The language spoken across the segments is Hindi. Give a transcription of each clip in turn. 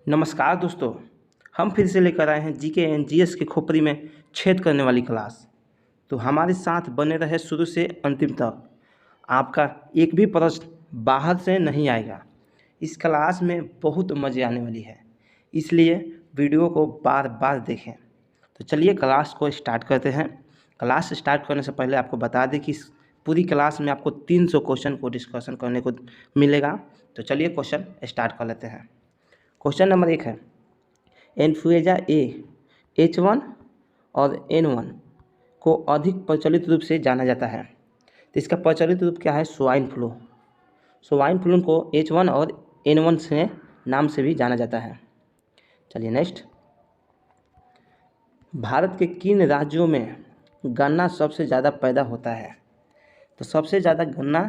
नमस्कार दोस्तों। हम फिर से लेकर आए हैं जीके एंड जीएस की खोपड़ी में छेद करने वाली क्लास। तो हमारे साथ बने रहे शुरू से अंतिम तक। आपका एक भी प्रश्न बाहर से नहीं आएगा। इस क्लास में बहुत मज़े आने वाली है, इसलिए वीडियो को बार बार देखें। तो चलिए क्लास को स्टार्ट करते हैं। क्लास स्टार्ट करने से पहले आपको बता दें कि इस पूरी क्लास में आपको 300 क्वेश्चन को डिस्कशन करने को मिलेगा। तो चलिए क्वेश्चन स्टार्ट कर लेते हैं। क्वेश्चन नंबर 1 है, इन्फ्लुएंजा ए H1 और N1 को अधिक प्रचलित रूप से जाना जाता है। तो इसका प्रचलित रूप क्या है? Swine flu. स्वाइन फ्लू को H1 और N1 से नाम से भी जाना जाता है। चलिए नेक्स्ट, भारत के किन राज्यों में गन्ना सबसे ज़्यादा पैदा होता है? तो सबसे ज़्यादा गन्ना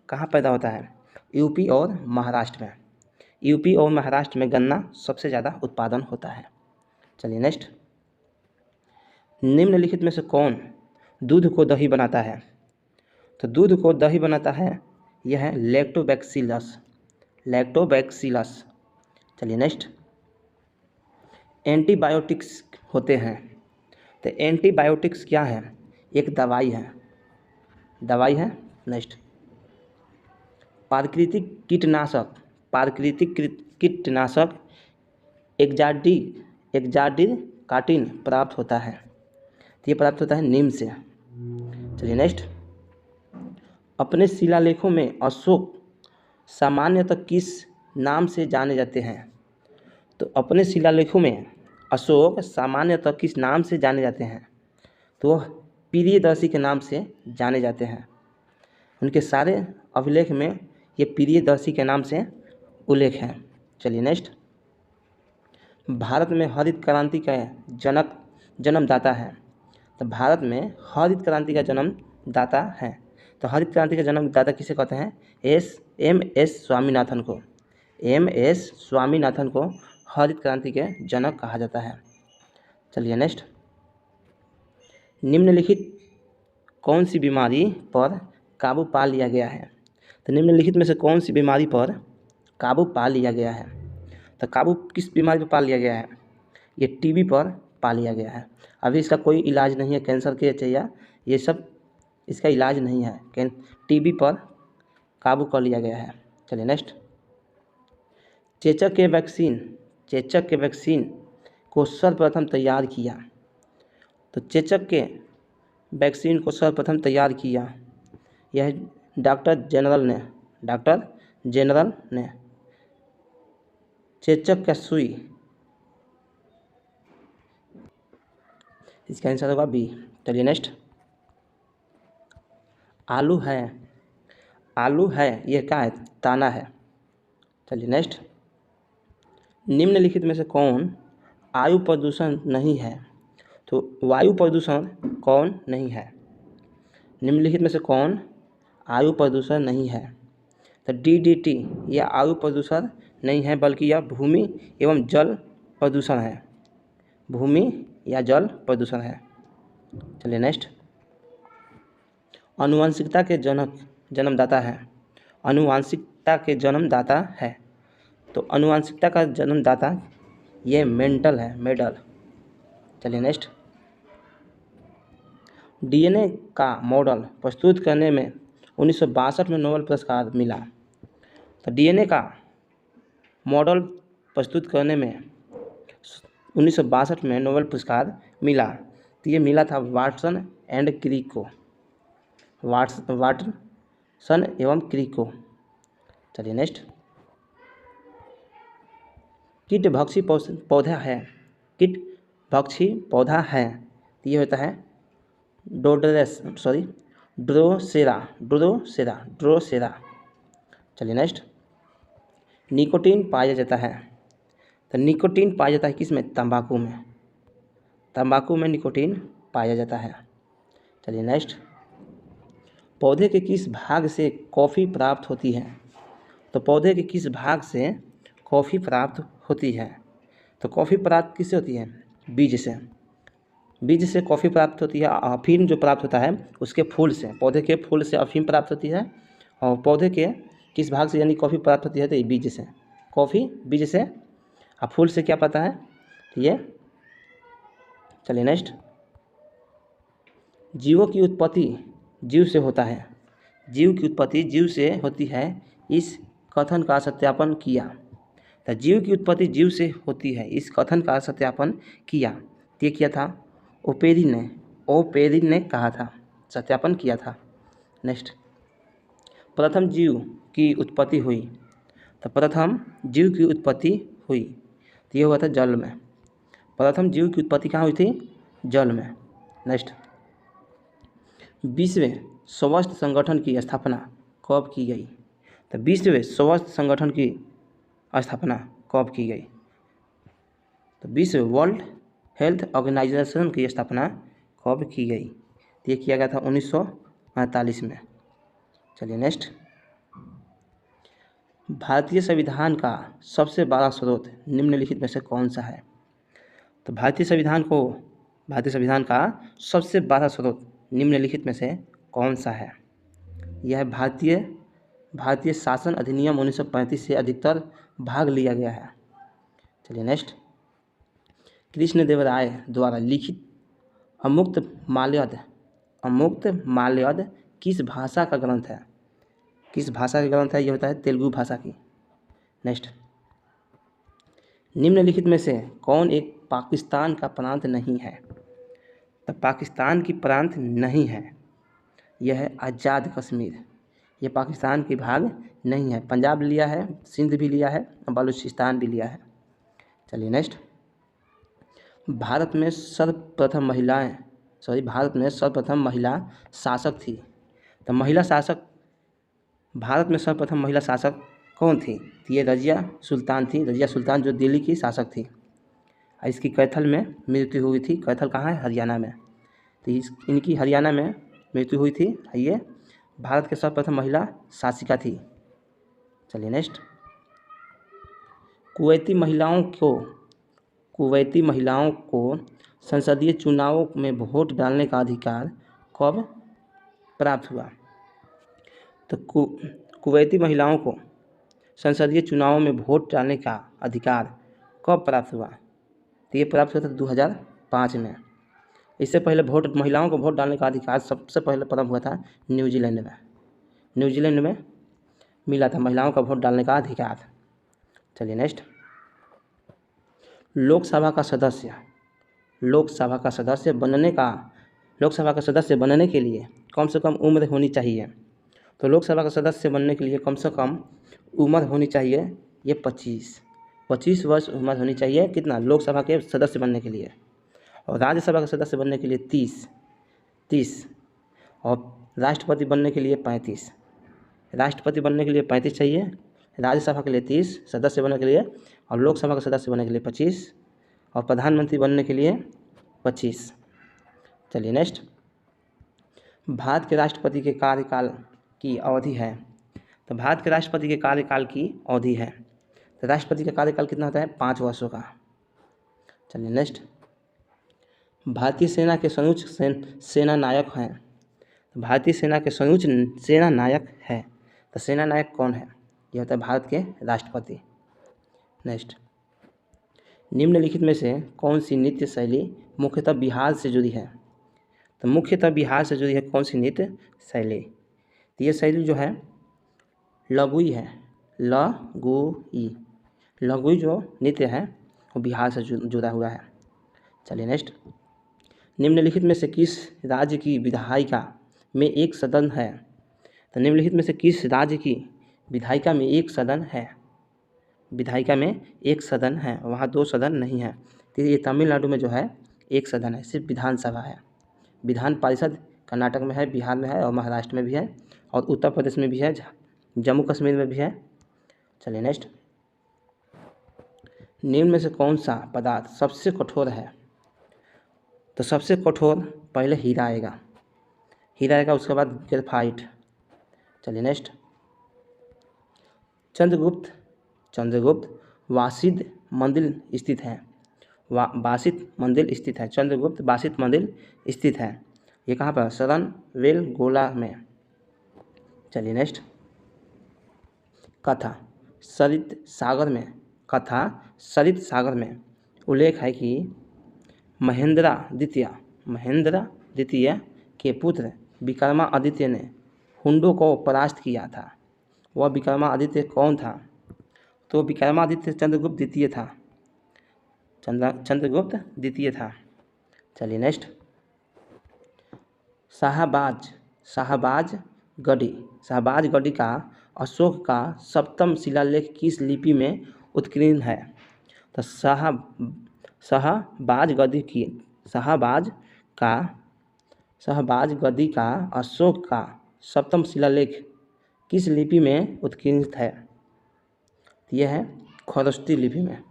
कहाँ पैदा होता है? यूपी और महाराष्ट्र में। यूपी और महाराष्ट्र में गन्ना सबसे ज़्यादा उत्पादन होता है। चलिए नेक्स्ट, निम्नलिखित में से कौन दूध को दही बनाता है? तो दूध को दही बनाता है यह है लैक्टोबैक्सीलस। लैक्टोबैक्सीलस। चलिए नेक्स्ट, एंटीबायोटिक्स होते हैं। तो एंटीबायोटिक्स क्या है? एक दवाई है। दवाई है। नेक्स्ट, प्राकृतिक कीटनाशक। प्राकृतिक कीटनाशक एग्जाडिकाटिन प्राप्त होता है। तो ये प्राप्त होता है नीम से। चलिए नेक्स्ट, अपने शिलालेखों में अशोक सामान्यतः किस नाम से जाने जाते हैं? तो अपने शिलालेखों में अशोक सामान्यतः किस नाम से जाने जाते हैं? तो वह प्रियदर्शी के नाम से जाने जाते हैं। उनके सारे अभिलेख में ये प्रियदर्शी के नाम से उल्लेख है। चलिए नेक्स्ट, भारत में हरित क्रांति का जन्मदाता है। तो भारत में हरित क्रांति का जन्मदाता है। तो हरित क्रांति का जन्मदाता किसे कहते हैं? एम.एस. स्वामीनाथन को। एम.एस. स्वामीनाथन को हरित क्रांति के जनक कहा जाता है। चलिए नेक्स्ट, निम्नलिखित कौन सी बीमारी पर काबू पा लिया गया है? तो निम्नलिखित में से कौन सी बीमारी पर काबू पा लिया गया है? तो काबू किस बीमारी पर पा लिया गया है? ये टीबी पर पा लिया गया है। अभी इसका कोई इलाज नहीं है। कैंसर के चाहिए ये सब इसका इलाज नहीं है। टीबी पर काबू कर लिया गया है। चलिए नेक्स्ट, चेचक के वैक्सीन को सर्वप्रथम तैयार किया। तो चेचक के वैक्सीन को सर्वप्रथम तैयार किया यह डॉक्टर जनरल ने। चेचक का सुई, इसका आंसर होगा बी। चलिए नेक्स्ट, आलू है यह क्या है? ताना है। चलिए नेक्स्ट, निम्नलिखित में से कौन वायु प्रदूषण नहीं है? तो वायु प्रदूषण कौन नहीं है? निम्नलिखित में से कौन वायु प्रदूषण नहीं है? तो DDT यह वायु प्रदूषण नहीं है, बल्कि यह भूमि एवं जल प्रदूषण है। भूमि या जल प्रदूषण है। चलिए नेक्स्ट, आनुवंशिकता के जन्मदाता है। आनुवंशिकता के जन्मदाता है। तो आनुवंशिकता का जन्मदाता ये मेंडल है। मेडल। चलिए नेक्स्ट, DNA का मॉडल प्रस्तुत करने में 1962 में नोबेल पुरस्कार मिला। तो DNA का मॉडल प्रस्तुत करने में 1962 में नोबेल पुरस्कार मिला। तो ये मिला था वाटसन एंड क्रिक को। वाटसन एवं क्रिक को। चलिए नेक्स्ट, कीटभक्षी पौधा है। कीटभक्षी पौधा है तो ये होता है ड्रोसेरा। चलिए नेक्स्ट, निकोटीन पाया जाता है। तो निकोटीन पाया जाता है किस में? तंबाकू में। तंबाकू में निकोटीन पाया जाता है। चलिए नेक्स्ट, पौधे के किस भाग से कॉफ़ी प्राप्त होती है? तो पौधे के किस भाग से कॉफ़ी प्राप्त होती है? तो कॉफ़ी प्राप्त किससे होती है? बीज से। बीज से कॉफ़ी प्राप्त होती है। अफीम जो प्राप्त होता है उसके फूल से, पौधे के फूल से अफीम प्राप्त होती है। और पौधे के किस भाग से यानी कॉफ़ी प्राप्त होती है? तो ये बीज से। कॉफ़ी बीज से अब फूल से क्या पता है, ये चलिए नेक्स्ट। जीवों की उत्पत्ति जीव से होता है, जीव की उत्पत्ति जीव से होती है, इस कथन का सत्यापन किया। तो जीव की उत्पत्ति जीव से होती है, इस कथन का सत्यापन किया। ये किया था ओपेरिन ने कहा था, सत्यापन किया था। नेक्स्ट, प्रथम जीव की उत्पत्ति हुई। तो प्रथम जीव की उत्पत्ति हुई तो ये हुआ था जल में। प्रथम जीव की उत्पत्ति कहाँ हुई थी, जल में। नेक्स्ट, विश्व स्वास्थ्य संगठन की स्थापना कब की गई। तो विश्व स्वास्थ्य संगठन की स्थापना कब की गई। तो विश्व वर्ल्ड हेल्थ ऑर्गेनाइजेशन की स्थापना कब की गई। ये किया गया था 1948 में। चलिए नेक्स्ट, भारतीय संविधान का सबसे बड़ा स्रोत निम्नलिखित में से कौन सा है। तो भारतीय संविधान का सबसे बड़ा स्रोत निम्नलिखित में से कौन सा है। यह है भारतीय शासन अधिनियम 1935 से अधिकतर भाग लिया गया है। चलिए नेक्स्ट, कृष्णदेवराय द्वारा लिखित अमुक्त माल्यद किस भाषा का ग्रंथ है। किस भाषा का ग्रंथ है, यह होता है तेलुगु भाषा की। नेक्स्ट, निम्नलिखित में से कौन एक पाकिस्तान का प्रांत नहीं है। तो पाकिस्तान की प्रांत नहीं है, यह है आज़ाद कश्मीर। यह पाकिस्तान की भाग नहीं है। पंजाब लिया है, सिंध भी लिया है, बलूचिस्तान भी लिया है। चलिए नेक्स्ट, भारत में सर्वप्रथम महिला शासक थी। तो भारत में सर्वप्रथम महिला शासक कौन थी। तो ये रजिया सुल्तान थी। रजिया सुल्तान जो दिल्ली की शासक थी। इसकी कैथल में मृत्यु हुई थी। कैथल कहाँ है, हरियाणा में। तो इनकी हरियाणा में मृत्यु हुई थी। ये भारत के सर्वप्रथम महिला शासिका थी। चलिए नेक्स्ट, कुवैती महिलाओं को संसदीय चुनावों में वोट डालने का अधिकार कब प्राप्त हुआ। तो कुवैती महिलाओं को संसदीय चुनावों में वोट डालने का अधिकार कब प्राप्त हुआ। तो ये प्राप्त हुआ था 2005 में। इससे पहले महिलाओं को वोट डालने का अधिकार सबसे पहले प्राप्त हुआ था न्यूजीलैंड में मिला था महिलाओं का वोट डालने का अधिकार। चलिए नेक्स्ट, लोकसभा का सदस्य बनने के लिए कम से कम उम्र होनी चाहिए। तो लोकसभा का सदस्य बनने के लिए कम से कम उम्र होनी चाहिए ये 25 वर्ष उम्र होनी चाहिए। कितना, लोकसभा के सदस्य बनने के लिए। और राज्यसभा के सदस्य बनने के लिए 30 और राष्ट्रपति बनने के लिए 35। राष्ट्रपति बनने के लिए 35 चाहिए, राज्यसभा के लिए 30 सदस्य बनने के लिए, और लोकसभा के सदस्य बनने के लिए 25, और प्रधानमंत्री बनने के लिए 25। चलिए नेक्स्ट, भारत के राष्ट्रपति के कार्यकाल की अवधि है। तो भारत के राष्ट्रपति के कार्यकाल की अवधि है। तो राष्ट्रपति का कार्यकाल कितना होता है, 5 वर्षों का। चलिए नेक्स्ट, भारतीय सेना के सर्वोच्च सेना नायक हैं। तो भारतीय सेना के सर्वोच्च सेना नायक है। तो सेना नायक कौन है, यह होता है भारत के राष्ट्रपति। नेक्स्ट, निम्नलिखित में से कौन सी नृत्य शैली मुख्यतः बिहार से जुड़ी है। तो मुख्यतः बिहार से जुड़ी है कौन सी नृत्य शैली। तो ये शैली जो है लगुई है। लगुई जो नृत्य है वो बिहार से जुड़ा हुआ है। चलिए नेक्स्ट, निम्नलिखित में से किस राज्य की विधायिका में एक सदन है। तो निम्नलिखित में से किस राज्य की विधायिका में एक सदन है। विधायिका में एक सदन है, वहाँ 2 सदन नहीं है। तो ये तमिलनाडु में जो है एक सदन है, सिर्फ विधानसभा है। विधान परिषद कर्नाटक में है, बिहार में है, और महाराष्ट्र में भी है, और उत्तर प्रदेश में भी है, जम्मू कश्मीर में भी है। चलिए नेक्स्ट, निम्न में से कौन सा पदार्थ सबसे कठोर है। तो सबसे कठोर पहले हीरा आएगा, उसके बाद ग्रेफाइट। चलिए नेक्स्ट, चंद्रगुप्त वासिद मंदिर स्थित है। चंद्रगुप्त वासित मंदिर स्थित है। ये कहाँ पर, शरणवेलगोला में। चलिए नेक्स्ट, कथा सरित सागर में कथा सरित सागर में उल्लेख है कि महेंद्र द्वितीय के पुत्र विक्रमादित्य ने हुंडों को परास्त किया था। वह विक्रमादित्य कौन था? तो विक्रमादित्य चंद्रगुप्त द्वितीय था। चंद्रगुप्त द्वितीय था। चलिए नेक्स्ट, शाहबाजगढ़ी का अशोक का सप्तम शिलालेख किस लिपि में उत्कीर्ण है? तो शाहबाजगढ़ी का अशोक का सप्तम शिलालेख किस लिपि में उत्कीर्ण है? यह है खरोष्ठी लिपि में।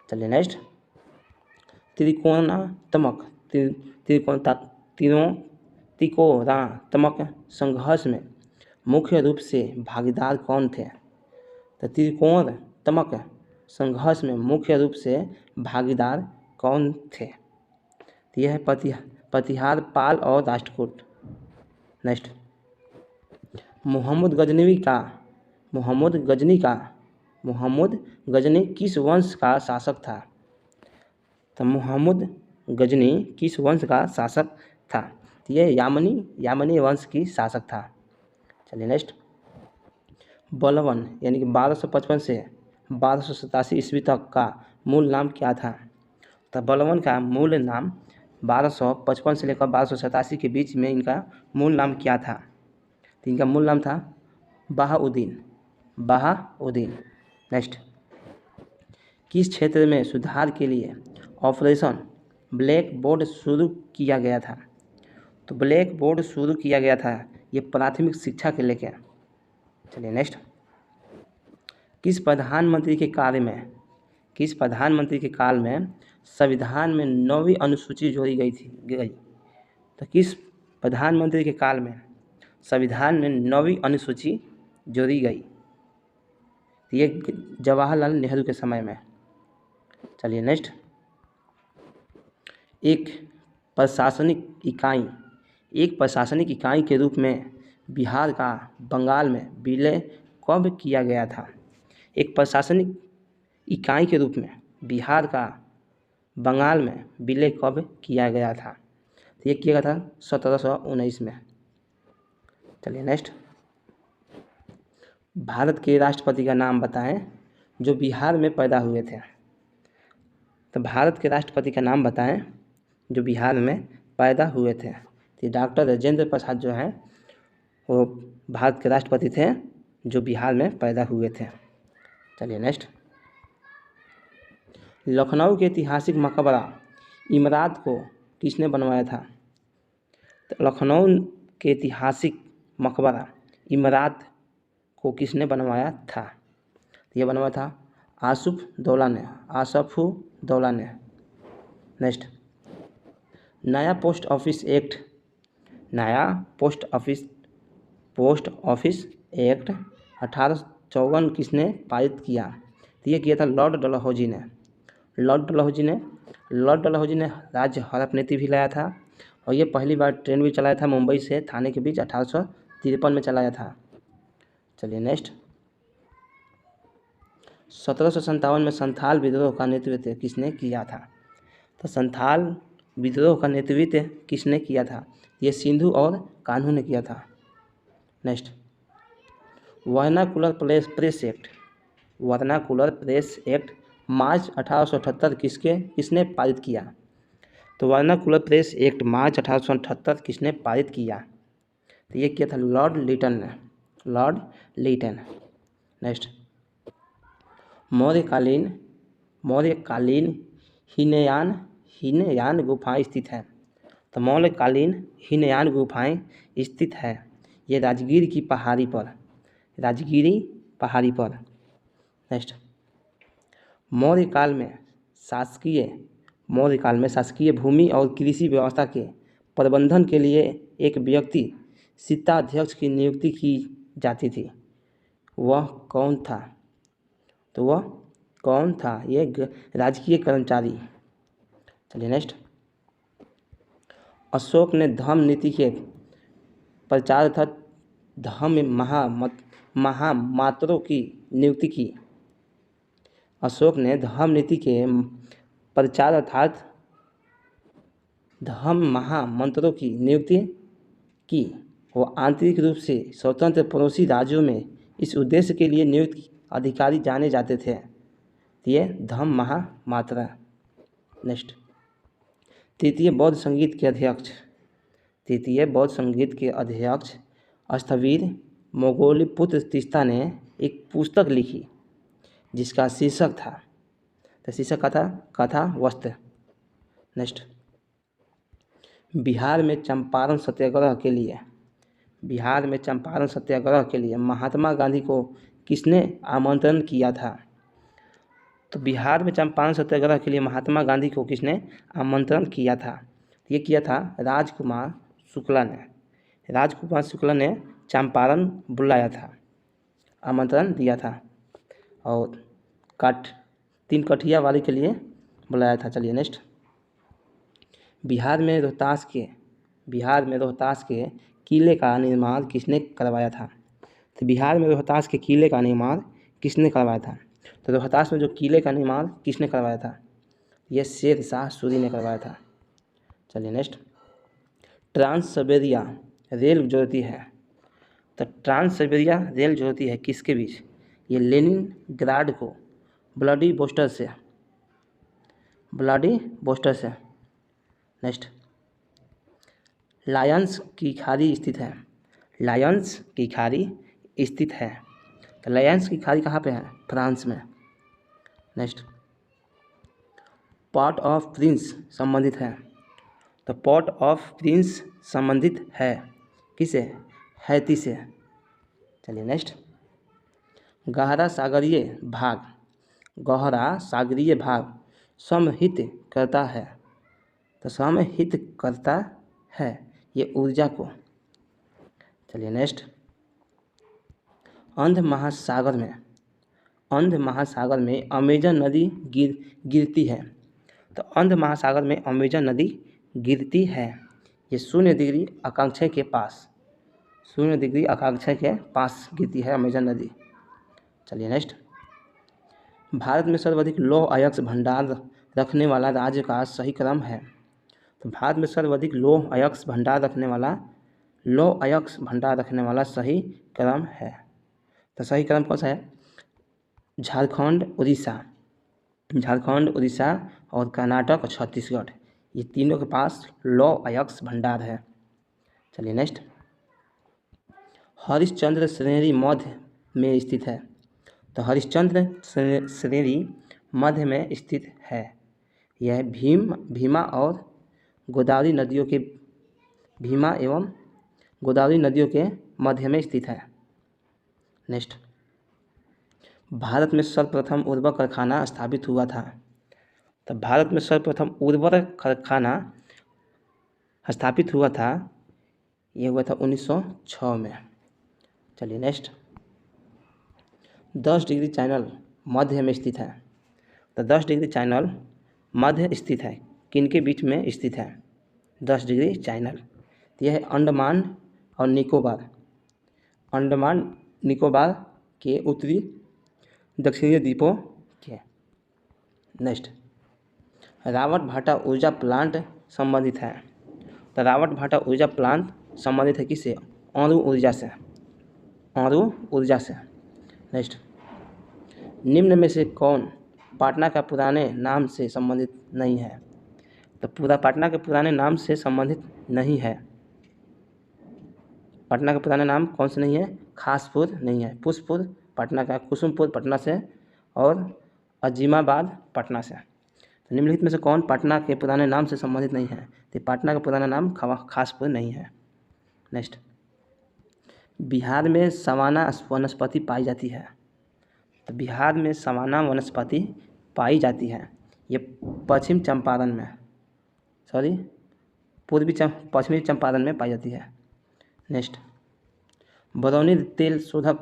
चलिए नेक्स्ट, त्रिकोणात्मक संघर्ष में मुख्य रूप से भागीदार कौन थे? तो त्रिकोणात्मक संघर्ष में मुख्य रूप से भागीदार कौन थे? यह है प्रतिहार, पाल और राष्ट्रकूट। नेक्स्ट, मोहम्मद गजनी किस वंश का शासक था? तो मोहम्मद गजनी किस वंश का शासक था? यह यामनी वंश की शासक था। चलिए नेक्स्ट, बलवन यानी कि 1255 से 1287 ईस्वी तक का मूल नाम क्या था? तो बलवन का मूल नाम 1255 से लेकर 1287 के बीच में इनका मूल नाम क्या था? तो इनका मूल नाम था बहाउद्दीन। नेक्स्ट, किस क्षेत्र में सुधार के लिए ऑपरेशन ब्लैक बोर्ड शुरू किया गया था? तो ब्लैक बोर्ड शुरू किया गया था ये प्राथमिक शिक्षा के लेकर। चलिए नेक्स्ट, किस प्रधानमंत्री के काल में संविधान में 9वीं अनुसूची जोड़ी गई? तो किस प्रधानमंत्री के काल में संविधान में 9वीं अनुसूची जोड़ी गई? ये जवाहरलाल नेहरू के समय में। चलिए नेक्स्ट, एक प्रशासनिक इकाई के रूप में बिहार का बंगाल में विलय कब किया गया था? एक प्रशासनिक इकाई के रूप में बिहार का बंगाल में विलय कब किया गया था? तो ये किया गया था 1719 में। चलिए नेक्स्ट, भारत के राष्ट्रपति का नाम बताएं जो बिहार में पैदा हुए थे। तो भारत के राष्ट्रपति का नाम बताएं जो बिहार में पैदा हुए थे। तो डॉक्टर राजेंद्र प्रसाद जो हैं वो भारत के राष्ट्रपति थे जो बिहार में पैदा हुए थे। चलिए नेक्स्ट, लखनऊ के ऐतिहासिक मकबरा इमरात को किसने बनवाया था? तो लखनऊ के ऐतिहासिक मकबरा इमरात को किसने बनवाया था? तो यह बनवाया था आसफुद्दौला ने। नेक्स्ट, नया पोस्ट ऑफिस एक्ट 1854 किसने पारित किया? तो यह किया था लॉर्ड डलहौजी ने। लॉर्ड डलहौजी ने राज्य हड़प नीति भी लाया था और ये पहली बार ट्रेन भी चलाया था मुंबई से थाने के बीच 1853 में चलाया था। चलिए नेक्स्ट, 1757 में संथाल विद्रोह का नेतृत्व किसने किया था? तो संथाल विद्रोह का नेतृत्व किसने किया था? ये सिंधु और कान्हू ने किया था। नेक्स्ट, वर्नाकुलर प्रेस एक्ट मार्च 1878 किसने पारित किया? तो वर्नाकुलर प्रेस एक्ट मार्च 1878 किसने पारित किया? तो ये किया था लॉर्ड लीटन। नेक्स्ट, मौर्यकालीन हीनयान गुफाएं स्थित हैं। तो मौर्यकालीन हीनयान गुफाएं स्थित है ये राजगीर की पहाड़ी पर। नेक्स्ट, मौर्यकाल में शासकीय भूमि और कृषि व्यवस्था के प्रबंधन के लिए एक व्यक्ति सित्ताध्यक्ष की नियुक्ति की जाती थी। वह कौन था? तो वह कौन था? ये राजकीय कर्मचारी। चलिए नेक्स्ट, अशोक ने धम्म नीति के प्रचार तथा धम्म महामात्रों की नियुक्ति की। अशोक ने धम्म नीति के प्रचार अर्थात धम्म महामंत्रों की नियुक्ति की। वो आंतरिक रूप से स्वतंत्र पड़ोसी राज्यों में इस उद्देश्य के लिए नियुक्त अधिकारी जाने जाते थे। ये धम्म महामात्रा। नेक्स्ट, तृतीय बौद्ध संगीत के अध्यक्ष स्थविर मोगोलीपुत्र तीस्ता ने एक पुस्तक लिखी जिसका शीर्षक था, तो शीर्षक का था कथा वस्त्र। नेक्स्ट, बिहार में चंपारण सत्याग्रह के लिए महात्मा गांधी को किसने आमंत्रण किया था? तो बिहार में चंपारण सत्याग्रह के लिए महात्मा गांधी को किसने आमंत्रण किया था? ये किया था राजकुमार शुक्ला ने चंपारण बुलाया था, आमंत्रण दिया था, और तीन कठिया वाली के लिए बुलाया था। चलिए नेक्स्ट, बिहार में रोहतास के किले का निर्माण किसने करवाया था? तो बिहार में रोहतास के किले का निर्माण किसने करवाया था? तो रोहतास में जो किले का निर्माण किसने करवाया था? यह शेर शाह सूरी ने करवाया था। चलिए नेक्स्ट, ट्रांस साइबेरिया रेल जोड़ती है, तो ट्रांस साइबेरिया रेल जोड़ती है किसके बीच? ये लेनिनग्राड को व्लादिवोस्टोक से। नेक्स्ट, लायंस की खाड़ी स्थित है, तो लायंस की खाड़ी कहाँ पे है? फ्रांस में। नेक्स्ट, पोर्ट ऑफ प्रिंस संबंधित है, तो पोर्ट ऑफ प्रिंस संबंधित है किसे? हैती से। चलिए नेक्स्ट, गहरा सागरीय भाग समहित करता है, तो समहित करता है ये ऊर्जा को। चलिए नेक्स्ट, अंध महासागर में अमेजन नदी गिरती है, तो अंध महासागर में अमेजन नदी गिरती है, ये 0 डिग्री अक्षांश के पास गिरती है अमेजन नदी। चलिए नेक्स्ट, भारत में सर्वाधिक लौह अयस्क भंडार रखने वाला राज्य का सही क्रम है, तो भारत में सर्वाधिक लौह अयस्क भंडार रखने वाला सही क्रम है, तो सही क्रम कौन सा है? झारखंड, उड़ीसा और कर्नाटक और छत्तीसगढ़, ये तीनों के पास लौह अयस्क भंडार है। चलिए नेक्स्ट, हरिश्चंद्र श्रेणी मध्य में स्थित है, तो हरिश्चंद्र श्रेणी मध्य में स्थित है, यह भीमा एवं गोदावरी नदियों के मध्य में स्थित है। नेक्स्ट, भारत में सर्वप्रथम उर्वरक कारखाना स्थापित हुआ था, तो भारत में सर्वप्रथम उर्वरक कारखाना स्थापित हुआ था, ये हुआ था 1906 में। चलिए नेक्स्ट, 10 डिग्री चैनल मध्य में स्थित है, तो 10 डिग्री चैनल मध्य स्थित है, किनके बीच में स्थित है? 10 डिग्री चैनल, तो यह है अंडमान और निकोबार के उत्तरी दक्षिणी द्वीपों के। नेक्स्ट, रावत भाटा ऊर्जा प्लांट संबंधित है, तो रावत भाटा ऊर्जा प्लांट संबंधित है किससे? अणु ऊर्जा से। नेक्स्ट, निम्न में से कौन पटना का पुराने नाम से संबंधित नहीं है? तो पटना के पुराने नाम से संबंधित नहीं है। पटना का पुराना नाम कौन सा नहीं है? खासपुर नहीं है, पुष्पपुर पटना का, कुसुमपुर पटना से और अजीमाबाद पटना से। तो निम्नलिखित में से कौन पटना के पुराने नाम से संबंधित नहीं है? तो पटना का पुराना नाम खासपुर नहीं है। नेक्स्ट, बिहार में सवाना वनस्पति पाई जाती है, तो बिहार में सवाना वनस्पति पाई जाती है, ये पश्चिमी चंपारण में पाई जाती है। नेक्स्ट, बरौनी तेल शोधन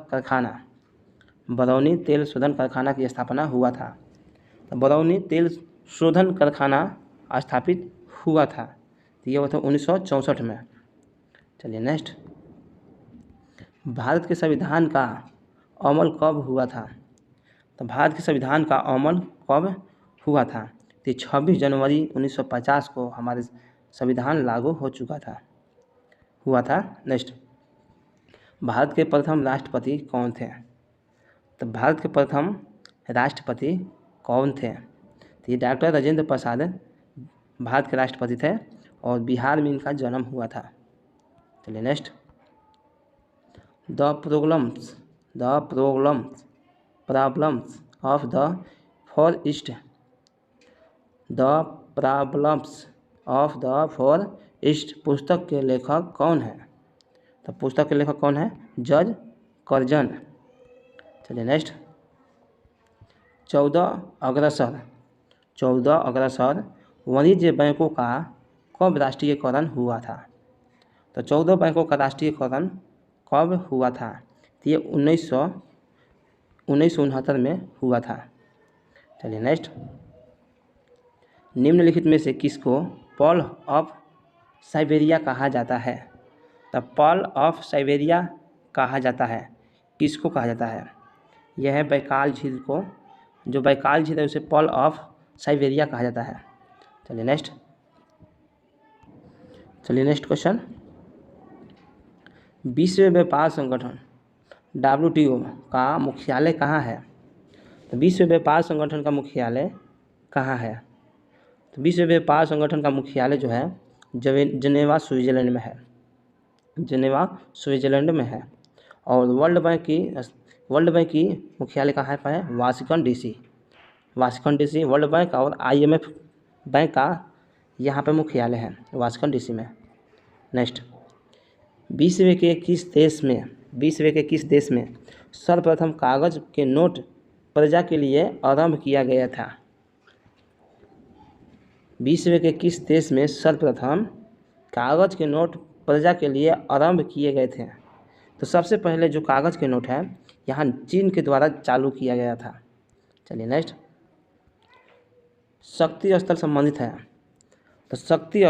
कारखाना की स्थापना हुआ था, तो बरौनी तेल शोधन कारखाना स्थापित हुआ था, तो ये हुआ था 1964 में। चलिए नेक्स्ट, भारत के संविधान का अमल कब हुआ था? तो भारत के संविधान का अमल कब हुआ था? तो 26 जनवरी 1950 को हमारे संविधान लागू हो चुका था, हुआ था। नेक्स्ट, भारत के प्रथम राष्ट्रपति कौन थे? तो भारत के प्रथम राष्ट्रपति कौन थे? तो ये डॉक्टर राजेंद्र प्रसाद भारत के राष्ट्रपति थे और बिहार में इनका जन्म हुआ था। चलिए next, the problems of the forest, the problems of the forest पुस्तक के लेखक कौन है? तो पुस्तक के लेखक कौन है? George Curzon. चलिए नेक्स्ट, 14 अग्रसर वाणिज्य बैंकों का कब राष्ट्रीयकरण हुआ था? तो 14 बैंकों का राष्ट्रीयकरण कब हुआ था? तो ये 1969 में हुआ था। चलिए नेक्स्ट, निम्नलिखित में से किसको पर्ल ऑफ साइबेरिया कहा जाता है? तो पर्ल ऑफ साइबेरिया कहा जाता है, किसको कहा जाता है? यह है बैकाल झील को, जो बैकाल झील है उसे पर्ल ऑफ साइबेरिया कहा जाता है। चलिए नेक्स्ट क्वेश्चन, विश्व व्यापार संगठन WTO का मुख्यालय कहाँ है? तो विश्व व्यापार संगठन का मुख्यालय कहाँ है? तो विश्व व्यापार संगठन का मुख्यालय जो है जेनेवा स्विट्जरलैंड में है। और वर्ल्ड बैंक की मुख्यालय कहाँ पर है? Washington DC. वर्ल्ड बैंक और IMF बैंक का यहाँ पर मुख्यालय है वाशिंगटन डीसी में। नेक्स्ट, विश्व के किस देश में सर्वप्रथम कागज के नोट प्रजा के लिए आरंभ किया गया था? विश्व के किस देश में सर्वप्रथम कागज के नोट प्रजा के लिए आरंभ किए गए थे? तो सबसे पहले जो कागज के नोट है यहाँ चीन के द्वारा चालू किया गया था। चलिए नेक्स्ट, शक्ति स्थल संबंधित है। तो शक्ति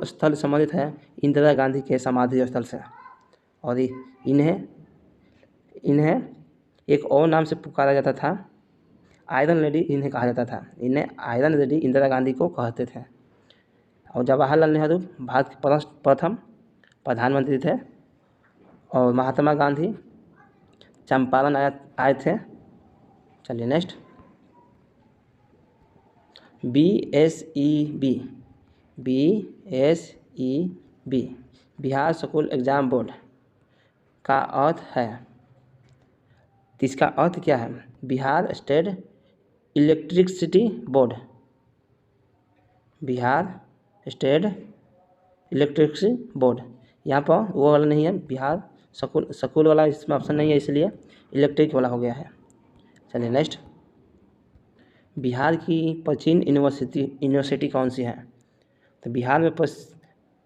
स्थल संबंधित है इंदिरा गांधी के समाधि स्थल से, और इन्हें एक और नाम से पुकारा जाता था, आयरन लेडी इन्हें कहा जाता था। इन्हें आयरन लेडी इंदिरा गांधी को कहते थे। और जवाहरलाल नेहरू भारत के प्रथम प्रधानमंत्री थे, और महात्मा गांधी चंपारण आए थे। चलिए next, BSEB Bihar school exam board का अर्थ है, इसका अर्थ क्या है? बिहार स्टेट इलेक्ट्रिसिटी बोर्ड, यहाँ पर वो वाला नहीं है, बिहार स्कूल वाला इसमें ऑप्शन नहीं है, इसलिए इलेक्ट्रिक वाला हो गया है। चलिए नेक्स्ट, बिहार की प्राचीन यूनिवर्सिटी कौन सी है? तो बिहार में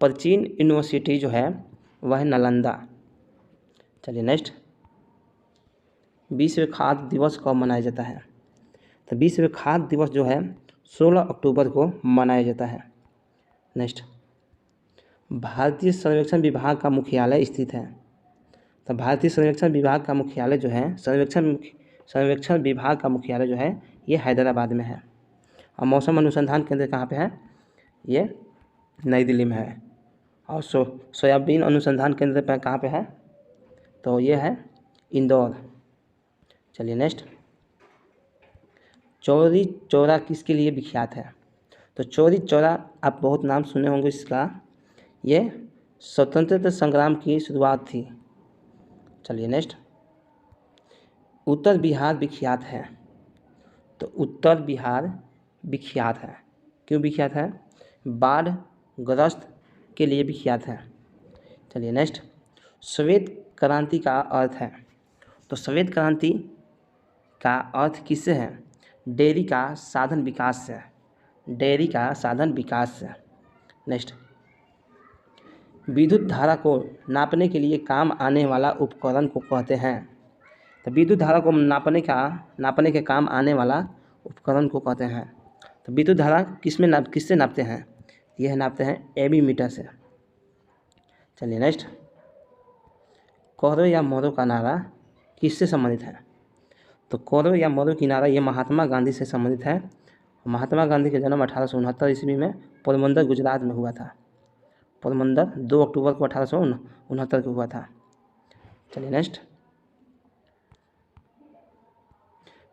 प्राचीन यूनिवर्सिटी जो है वह है नालंदा। चलिए नेक्स्ट, विश्व खाद्य दिवस कब मनाया जाता है? तो विश्व खाद्य दिवस जो है 16 अक्टूबर को मनाया जाता है। नेक्स्ट, भारतीय सर्वेक्षण विभाग का मुख्यालय स्थित है। तो भारतीय सर्वेक्षण विभाग का मुख्यालय जो है सर्वेक्षण विभाग का मुख्यालय जो है ये हैदराबाद में है। और मौसम अनुसंधान केंद्र कहाँ पे है? ये नई दिल्ली में है। और सोयाबीन अनुसंधान केंद्र पे कहाँ पे है? तो ये है इंदौर। चलिए नेक्स्ट, चौरी चौरा किसके लिए विख्यात है? तो चौरी चौरा आप बहुत नाम सुने होंगे इसका, ये स्वतंत्रता संग्राम की शुरुआत थी। चलिए नेक्स्ट, उत्तर बिहार विख्यात है। तो उत्तर बिहार विख्यात है, क्यों विख्यात है? बाढ़ ग्रस्त के लिए विख्यात है। चलिए नेक्स्ट, श्वेत क्रांति का अर्थ है। तो श्वेत क्रांति का अर्थ किससे है? डेयरी का साधन विकास से। नेक्स्ट, विद्युत धारा को नापने के लिए काम आने वाला उपकरण को कहते हैं। तो विद्युत धारा को नापने के काम आने वाला उपकरण को कहते हैं। तो विद्युत धारा किससे नापते हैं? यह नापते हैं एमीमीटर से। चलिए नेक्स्ट, कोहरो या मोहरों का नारा किससे संबंधित है? तो कोरो या मोरू की नारा ये महात्मा गांधी से संबंधित है। महात्मा गांधी का जन्म 1869 ईस्वी में पोरबंदर गुजरात में हुआ था। पोरबंदर 2 अक्टूबर को 1869 को हुआ था। चलिए नेक्स्ट,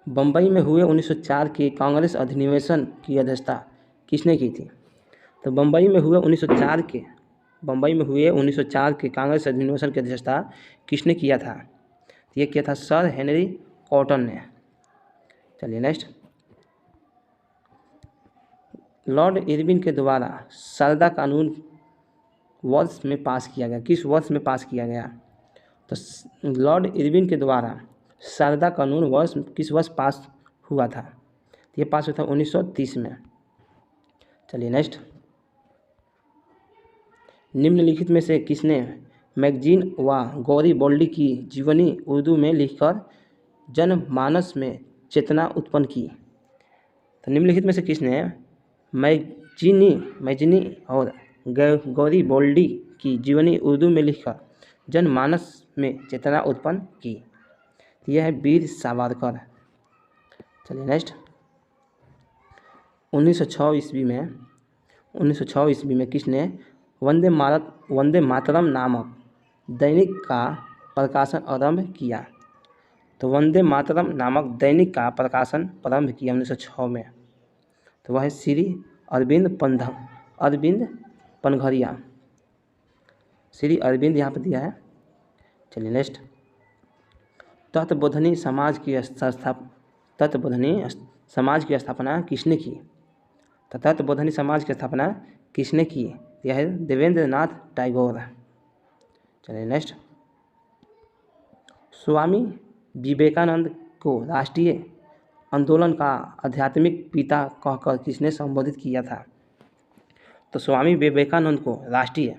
बम्बई में हुए 1904 के कांग्रेस अधिनिवेशन की अध्यक्षता किसने की थी? तो बम्बई में हुए 1904 के कांग्रेस अधिनिवेशन की अध्यक्षता किसने किया था? तो ये किया था सर हेनरी कॉटन ने। चलिए नेक्स्ट, लॉर्ड इरविन के द्वारा सारदा कानून वर्ष में पास किया गया, किस वर्ष में पास किया गया? तो लॉर्ड इरविन के द्वारा सारदा कानून वर्ष किस वर्ष पास हुआ था? ये पास हुआ था 1930 में। चलिए नेक्स्ट, निम्नलिखित में से किसने मैगजीन व गैरिबॉल्डी की जीवनी उर्दू में लिखकर जनमानस में चेतना उत्पन्न की? तो निम्नलिखित में से किसने मैगजीनी और गैरिबॉल्डी की जीवनी उर्दू में लिखकर जनमानस में चेतना उत्पन्न की? यह है वीर सावरकर। चलिए नेक्स्ट, 1906 ईस्वी में किसने वंदे मातरम नामक दैनिक का प्रकाशन आरंभ किया? तो वंदे मातरम नामक दैनिक का प्रकाशन प्रारंभ किया 1906 में। तो वह है श्री अरविंद पनघरिया। श्री अरविंद यहाँ पर दिया है। चलिए नेक्स्ट, तत्वबोधनी समाज की स्थापना किसने की? तो तत्वबोधनी समाज की स्थापना किसने की? यह है देवेंद्र नाथ टैगोर। चलिए नेक्स्ट, स्वामी विवेकानंद को राष्ट्रीय आंदोलन का आध्यात्मिक पिता कहकर किसने संबोधित किया था? तो स्वामी विवेकानंद को राष्ट्रीय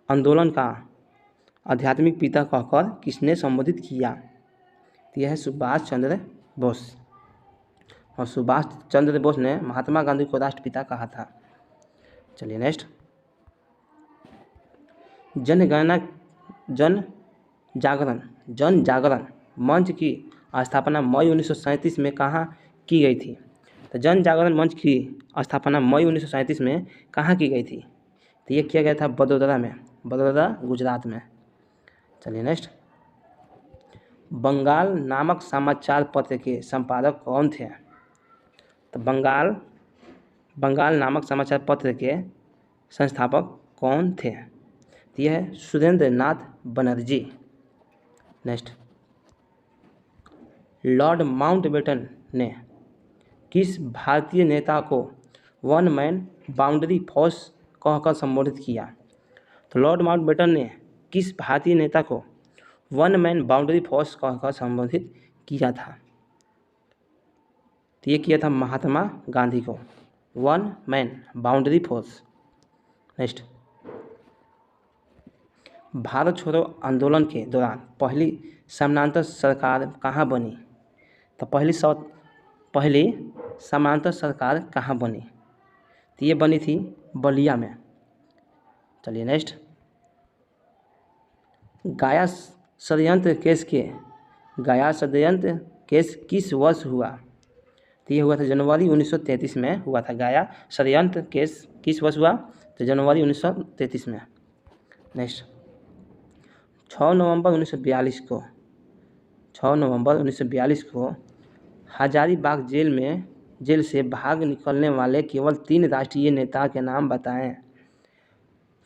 आंदोलन का आध्यात्मिक पिता कहकर किसने संबोधित किया? यह है सुभाष चंद्र बोस। और सुभाष चंद्र बोस ने महात्मा गांधी को राष्ट्रपिता कहा था। चलिए नेक्स्ट, जन जागरण मंच की स्थापना मई 1937 में कहाँ की गई थी? तो जन जागरण मंच की स्थापना मई 1937 में कहाँ की गई थी? तो ये किया गया था बड़ौदा गुजरात में। चलिए नेक्स्ट, बंगाल नामक समाचार पत्र के संपादक कौन थे? तो बंगाल नामक समाचार पत्र के संस्थापक कौन थे? तो यह है सुरेंद्र नाथ बनर्जी। नेक्स्ट, लॉर्ड माउंटबेटन ने किस भारतीय नेता को वन मैन बाउंड्री फोर्स कहकर संबोधित किया? तो लॉर्ड माउंटबेटन ने किस भारतीय नेता को वन मैन बाउंड्री फोर्स कहकर संबोधित किया था? तो ये किया था महात्मा गांधी को, one man boundary force. Next, Bharat छोड़ो आंदोलन के दौरान पहली समानांतर सरकार कहाँ बनी? तो पहली समानांतर सरकार कहाँ बनी? तो ये बनी थी बलिया में। चलिए नेक्स्ट, गाया षड्यंत्र केस किस वर्ष हुआ? तो ये हुआ था जनवरी 1933 में हुआ था। गाया षड्यंत्र केस किस वर्ष हुआ? तो जनवरी 1933 में। नेक्स्ट, 6 नवंबर 1942 को हजारीबाग जेल से भाग निकलने वाले केवल 3 राष्ट्रीय नेता के नाम बताएं।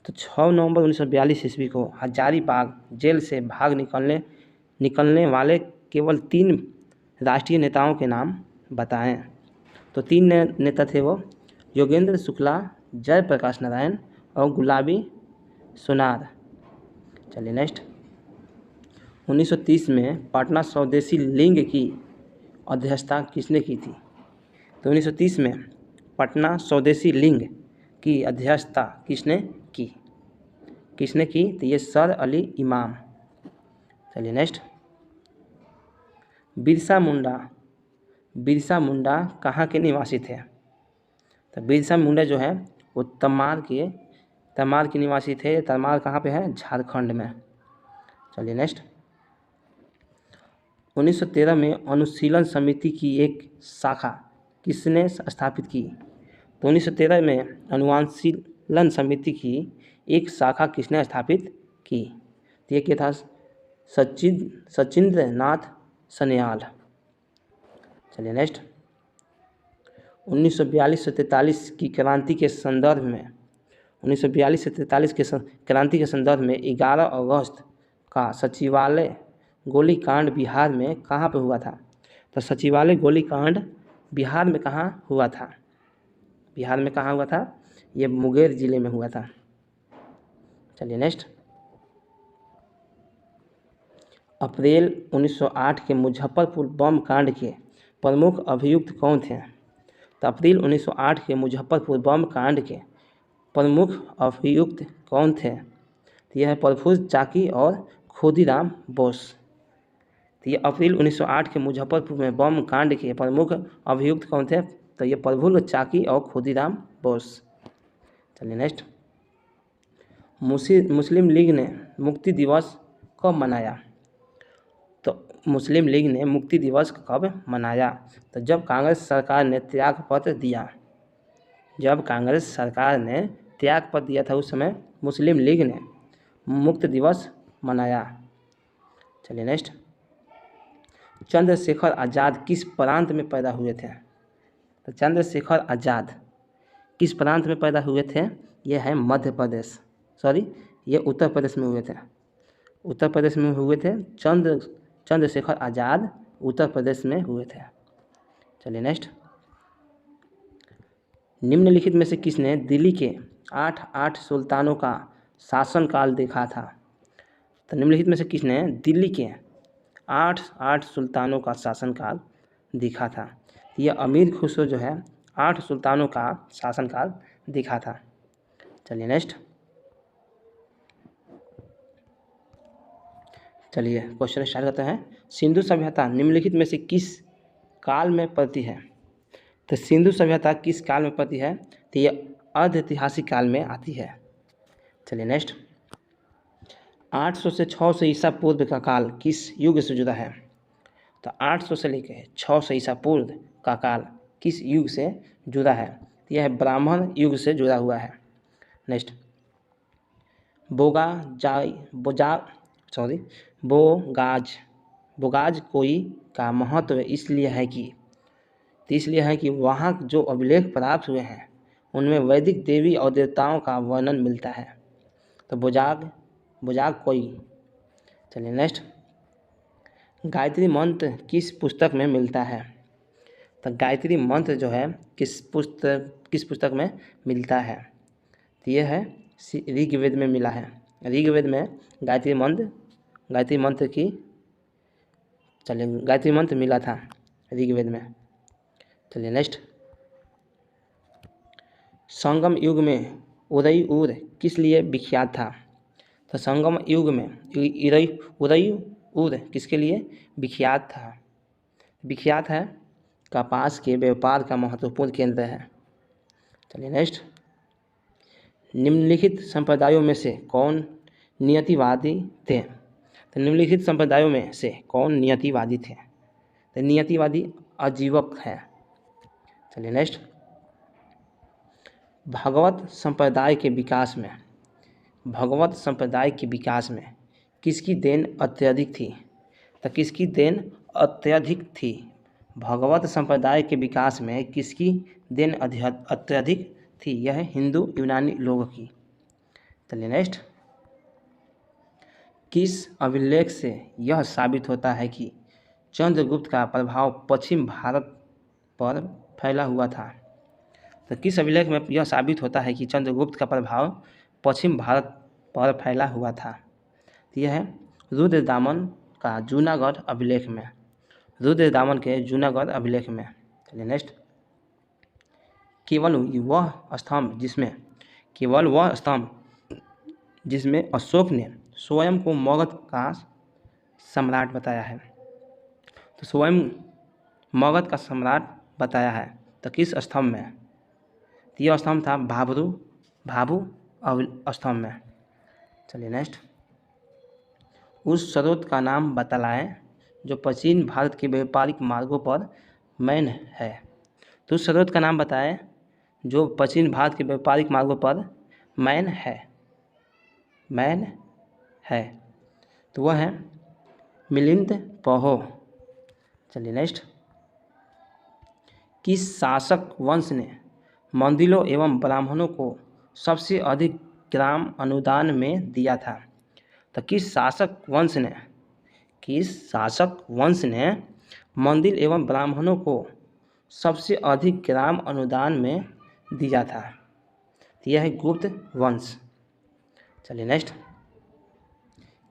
तो 6 नवंबर 1942 ईस्वी को हजारीबाग जेल से भाग निकलने वाले केवल 3 राष्ट्रीय नेताओं के नाम बताएं। तो 3 नेता थे वो योगेंद्र शुक्ला, जयप्रकाश नारायण और गुलाबी सोनार। चलिए नेक्स्ट, 1930 में पटना स्वदेशी लिंग की अध्यक्षता किसने की थी? तो 1930 में पटना स्वदेशी लिंग की अध्यक्षता किसने की? तो ये सर अली इमाम। चलिए नेक्स्ट, बिरसा मुंडा कहाँ के निवासी थे? तो बिरसा मुंडा जो है वो तमार के निवासी थे। तमार कहाँ पे है? झारखंड में। चलिए नेक्स्ट, 1913 में अनुशीलन समिति की एक शाखा किसने स्थापित की? तो 1913 में अनुशीलन समिति की एक शाखा किसने स्थापित की? तो ये क्या था? सचिंद्र नाथ सन्याल। चलिए नेक्स्ट, 1942 से 43 की क्रांति के संदर्भ में 1942 से 43 के क्रांति के संदर्भ में 11 अगस्त का सचिवालय गोलीकांड बिहार में कहाँ पे हुआ था? तो सचिवालय गोलीकांड बिहार में कहाँ हुआ था? बिहार में कहाँ हुआ था? ये मुंगेर जिले में हुआ था। चलिए नेक्स्ट, अप्रैल 1908 के मुजफ्फरपुर बम कांड के प्रमुख अभियुक्त कौन थे? तो अप्रैल 1908 के मुजफ्फरपुर बम कांड के प्रमुख अभियुक्त कौन थे? तो यह है प्रफुल्ल चाकी और खुदीराम बोस। तो ये अप्रैल 1908 के मुजफ्फरपुर में बम कांड के प्रमुख अभियुक्त कौन थे? तो ये प्रफुल्ल चाकी और खुदीराम बोस। चलिए नेक्स्ट, मुस्लिम लीग ने मुक्ति दिवस कब मनाया? तो मुस्लिम लीग ने मुक्ति दिवस कब मनाया? तो जब कांग्रेस सरकार ने त्यागपत्र दिया। जब कांग्रेस सरकार ने त्यागपत्र दिया था उस समय मुस्लिम लीग ने मुक्ति दिवस मनाया। चलिए नेक्स्ट, चंद्रशेखर आज़ाद किस प्रांत में पैदा हुए थे? तो चंद्रशेखर आज़ाद किस प्रांत में पैदा हुए थे? ये है मध्य प्रदेश, ये उत्तर प्रदेश में हुए थे। उत्तर प्रदेश में हुए थे। चंद्रशेखर आज़ाद उत्तर प्रदेश में हुए थे। चलिए नेक्स्ट, निम्नलिखित में से किसने दिल्ली के 8 सुल्तानों का शासनकाल देखा था? तो निम्नलिखित में से किसने दिल्ली के 8 सुल्तानों का शासनकाल देखा था? यह अमीर खुसरो जो है 8 सुल्तानों का शासनकाल देखा था। चलिए नेक्स्ट, चलिए क्वेश्चन स्टार्ट करते हैं। सिंधु सभ्यता निम्नलिखित में से किस काल में पड़ती है? तो सिंधु सभ्यता किस काल में पड़ती है? तो ये अर्ध ऐतिहासिक काल में आती है। चलिए नेक्स्ट, 800 से 600 ईसा पूर्व का काल किस युग से जुड़ा है? तो 800 से लेकर 600 ईसा पूर्व का काल किस युग से जुड़ा है? तो यह ब्राह्मण युग से जुड़ा हुआ है। नेक्स्ट, बोगाज कोई का महत्व इसलिए है कि वहाँ जो अभिलेख प्राप्त हुए हैं उनमें वैदिक देवी और देवताओं का वर्णन मिलता है। तो बोजाग कोई। चलिए नेक्स्ट, गायत्री मंत्र किस पुस्तक में मिलता है? तो गायत्री मंत्र जो है किस पुस्तक में मिलता है? तो यह है ऋग्वेद में मिला है। ऋग्वेद में गायत्री मंत्र मिला था ऋग्वेद में। चलिए नेक्स्ट, संगम युग में उदयपुर किस लिए विख्यात था? तो संगम युग में उदयपुर किसके लिए विख्यात था? विख्यात है कपास के व्यापार का महत्वपूर्ण केंद्र है। चलिए नेक्स्ट, निम्नलिखित संप्रदायों में से कौन नियतिवादी थे? तो निम्नलिखित संप्रदायों में से कौन नियतिवादी थे? तो नियतिवादी अजीवक है। चलिए नेक्स्ट, भगवत संप्रदाय के विकास में किसकी देन अत्यधिक थी? तो किसकी देन अत्यधिक थी? भगवत संप्रदाय के विकास में किसकी देन अत्यधिक थी? यह है हिंदू यूनानी लोगों की। चलिए नेक्स्ट, किस अभिलेख से यह साबित होता है कि चंद्रगुप्त का प्रभाव पश्चिम भारत पर फैला हुआ था? तो किस अभिलेख में यह साबित होता है कि चंद्रगुप्त का प्रभाव पश्चिम भारत पर फैला हुआ था? तो यह है रुद्रदामन का जूनागढ़ अभिलेख में। रुद्रदामन के जूनागढ़ अभिलेख में। चलिए नेक्स्ट, केवल वह स्तंभ जिसमें अशोक ने स्वयं को मगध का सम्राट बताया है। तो स्वयं मगध का सम्राट बताया है तो किस स्तंभ में? तो यह स्तंभ था भाभू स्तंभ में। चलिए नेक्स्ट, उस स्रोत का नाम बतलाएं जो प्राचीन भारत के व्यापारिक मार्गों पर मैन है। तो उस स्रोत का नाम बताएं जो प्राचीन भारत के व्यापारिक मार्गों पर मैन है। तो वह है मिलिंद पहो। चलिए नेक्स्ट, किस शासक वंश ने मंदिरों एवं ब्राह्मणों को सबसे अधिक ग्राम अनुदान में दिया था? तो किस शासक वंश ने मंदिर एवं ब्राह्मणों को सबसे अधिक ग्राम अनुदान में दिया था? तो यह है गुप्त वंश। चलिए नेक्स्ट,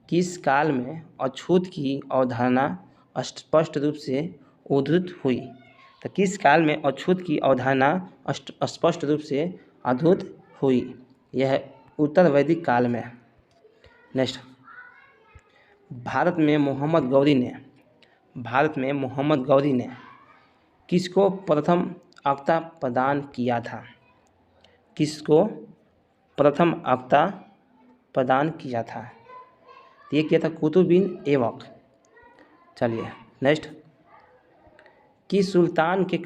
किस काल में अछूत की अवधारणा स्पष्ट रूप से उद्धृत हुई? तो किस काल में अछूत की अवधारणा स्पष्ट रूप से उद्धृत हुई? यह उत्तर वैदिक काल में। नेक्स्ट, भारत में मोहम्मद गौरी ने किसको प्रथम अक्ता प्रदान किया था? किसको प्रथम अक्ता प्रदान किया था? ये किया था कुतुबुद्दीन ऐबक। चलिए नेक्स्ट, किस सुल्तान के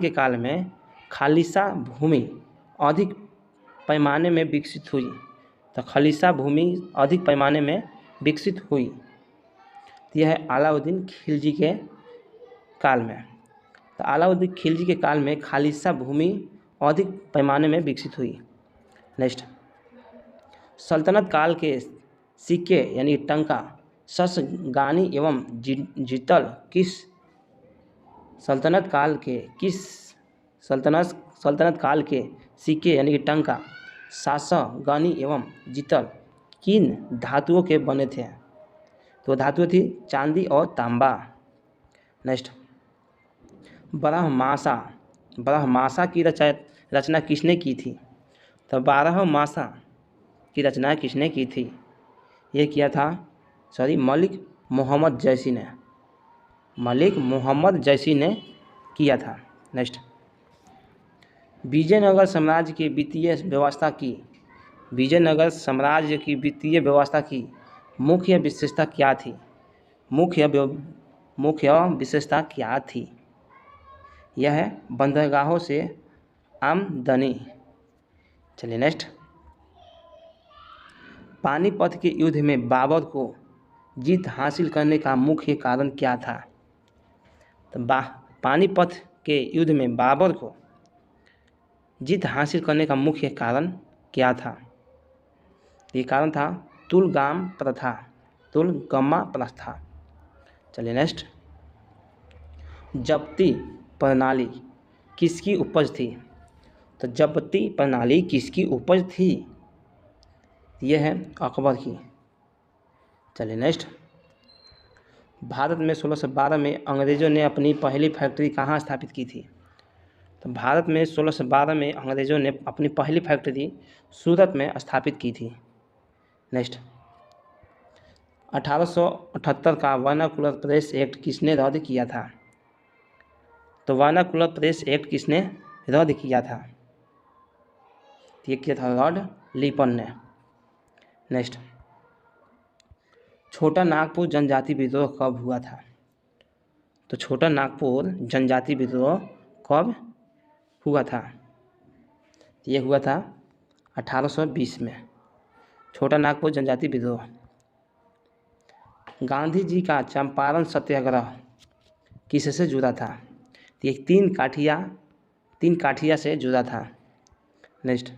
काल में खालिसा भूमि अधिक पैमाने में विकसित हुई? तो खालिसा भूमि अधिक पैमाने में विकसित हुई, यह है अलाउद्दीन खिलजी के काल में। तो अलाउद्दीन खिलजी के काल में खालिसा भूमि अधिक पैमाने में विकसित हुई। नेक्स्ट, सल्तनत काल के सिक्के यानी टंका शस्त्रगानी एवं जितल किस सल्तनत काल के सिक्के यानी कि टंका शस्त्रगानी एवं जितल किन धातुओं के बने थे? तो धातुएं थी चांदी और तांबा। नेक्स्ट, बारहमासा की रचना किसने की थी? तो बारहमासा की रचना किसने की थी? ये किया था मलिक मोहम्मद जैसी ने किया था। नेक्स्ट, विजयनगर साम्राज्य की वित्तीय व्यवस्था की मुख्य विशेषता क्या थी? मुख्य विशेषता क्या थी? यह है बंदरगाहों से आमदनी। चलिए नेक्स्ट, पानीपत के युद्ध में बाबर को जीत हासिल करने का मुख्य कारण क्या था? तो पानीपत के युद्ध में बाबर को जीत हासिल करने का मुख्य कारण क्या था? ये कारण था तुलगम्मा प्रथा। चलिए नेक्स्ट, जब्ती प्रणाली किसकी उपज थी? तो जब्ती प्रणाली किसकी उपज थी? यह है अकबर की। चलिए नेक्स्ट, भारत में 1612 में अंग्रेज़ों ने अपनी पहली फैक्ट्री कहाँ स्थापित की थी? तो भारत में 1612 में अंग्रेज़ों ने अपनी पहली फैक्ट्री सूरत में स्थापित की थी। नेक्स्ट, 1878 का वर्नाकुलर प्रेस एक्ट किसने रद्द किया था? तो वर्नाकुलर प्रेस एक्ट किसने रद्द किया था? ये किया था लॉर्ड लिपन ने। नेक्स्ट, छोटा नागपुर जनजाति विद्रोह कब हुआ था? तो छोटा नागपुर जनजाति विद्रोह कब हुआ था? ये हुआ था 1820 में, छोटा नागपुर जनजाति विद्रोह। गांधी जी का चंपारण सत्याग्रह किससे जुड़ा था? ये तीन काठिया से जुड़ा था। नेक्स्ट,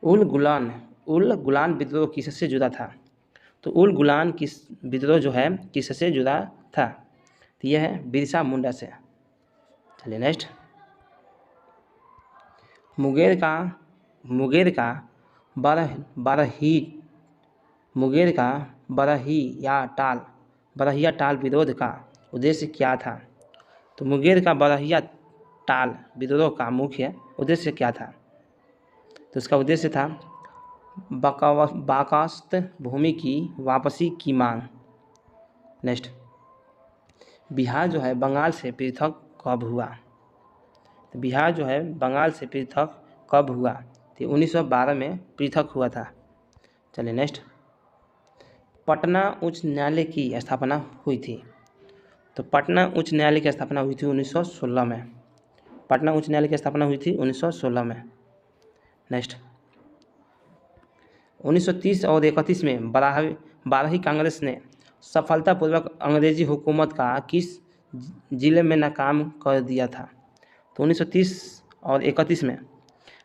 उल गुलान विद्रोह किससे जुड़ा था? तो उल गुलान विद्रोह जो है किससे जुड़ा था? तो यह है बिरसा मुंडा से। चलिए नेक्स्ट, मुंगेर का बरहिया टाल विरोध का उद्देश्य क्या था? तो मुंगेर का बरहिया टाल विद्रोह का मुख्य उद्देश्य क्या था? तो इसका उद्देश्य था बाकास्त भूमि की वापसी की मांग। नेक्स्ट, बिहार जो है बंगाल से पृथक कब हुआ? तो बिहार जो है बंगाल से पृथक कब हुआ? तो 1912 में पृथक हुआ था। चलिए नेक्स्ट, पटना उच्च न्यायालय की स्थापना हुई थी? तो पटना उच्च न्यायालय की स्थापना हुई थी 1916 में। पटना उच्च न्यायालय की स्थापना हुई थी 1916 में। नेक्स्ट, 1930 और 31 में बारही कांग्रेस ने सफलतापूर्वक अंग्रेजी हुकूमत का किस जिले में नाकाम कर दिया था? तो 1930 और 31 में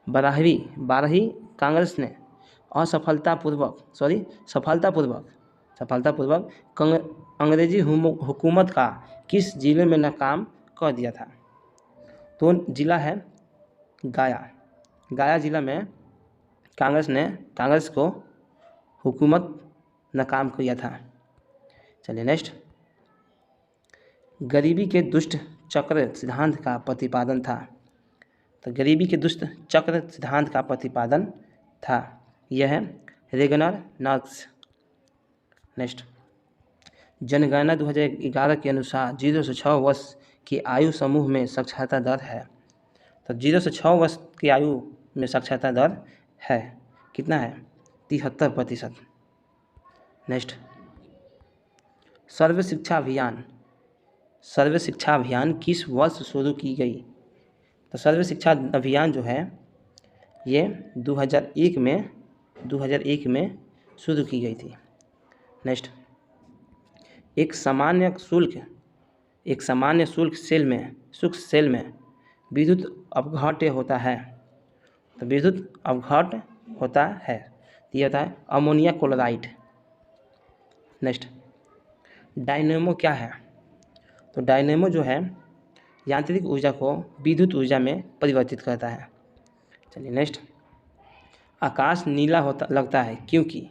बारही कांग्रेस ने सफलतापूर्वक अंग्रेजी हुकूमत का किस जिले में नाकाम कर दिया था? तो जिला है गया जिला में कांग्रेस को हुकूमत नाकाम किया था। चलिए नेक्स्ट, गरीबी के दुष्ट चक्र सिद्धांत का प्रतिपादन था? तो गरीबी के दुष्ट चक्र सिद्धांत का प्रतिपादन था, यह है रेगनर नर्स। नेक्स्ट, जनगणना 2011 के अनुसार 0 से 6 वर्ष की आयु समूह में साक्षरता दर है? तो 0 से 6 वर्ष की आयु में साक्षरता दर है कितना है? 73%। नेक्स्ट, सर्व शिक्षा अभियान किस वर्ष शुरू की गई? तो सर्व शिक्षा अभियान जो है ये 2001 में शुरू की गई थी। नेक्स्ट, एक सामान्य शुल्क सेल में विद्युत अपघट्य होता है? तो विद्युत अपघट्य होता है, ये होता है अमोनिया क्लोराइड। नेक्स्ट, डायनेमो क्या है? तो डायनेमो जो है यांत्रिक ऊर्जा को विद्युत ऊर्जा में परिवर्तित करता है। चलिए नेक्स्ट, आकाश नीला लगता है क्योंकि?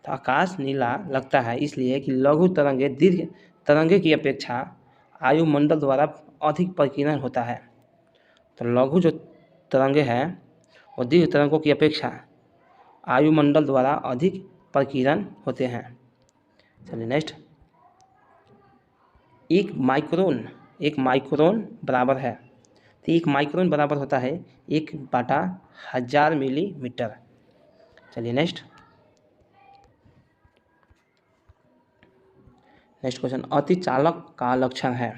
तो आकाश नीला लगता है इसलिए कि लघु तरंगे दीर्घ तरंगे की अपेक्षा वायुमंडल द्वारा अधिक प्रकीर्णन होता है। तो लघु जो तरंगे हैं वो दीर्घ तरंगों की अपेक्षा वायुमंडल द्वारा अधिक प्रकीर्णन होते हैं। चलिए नेक्स्ट, एक माइक्रोन बराबर है? तो एक माइक्रोन बराबर होता है 1/1000 मिलीमीटर। चलिए नेक्स्ट क्वेश्चन, अतिचालक का लक्षण है?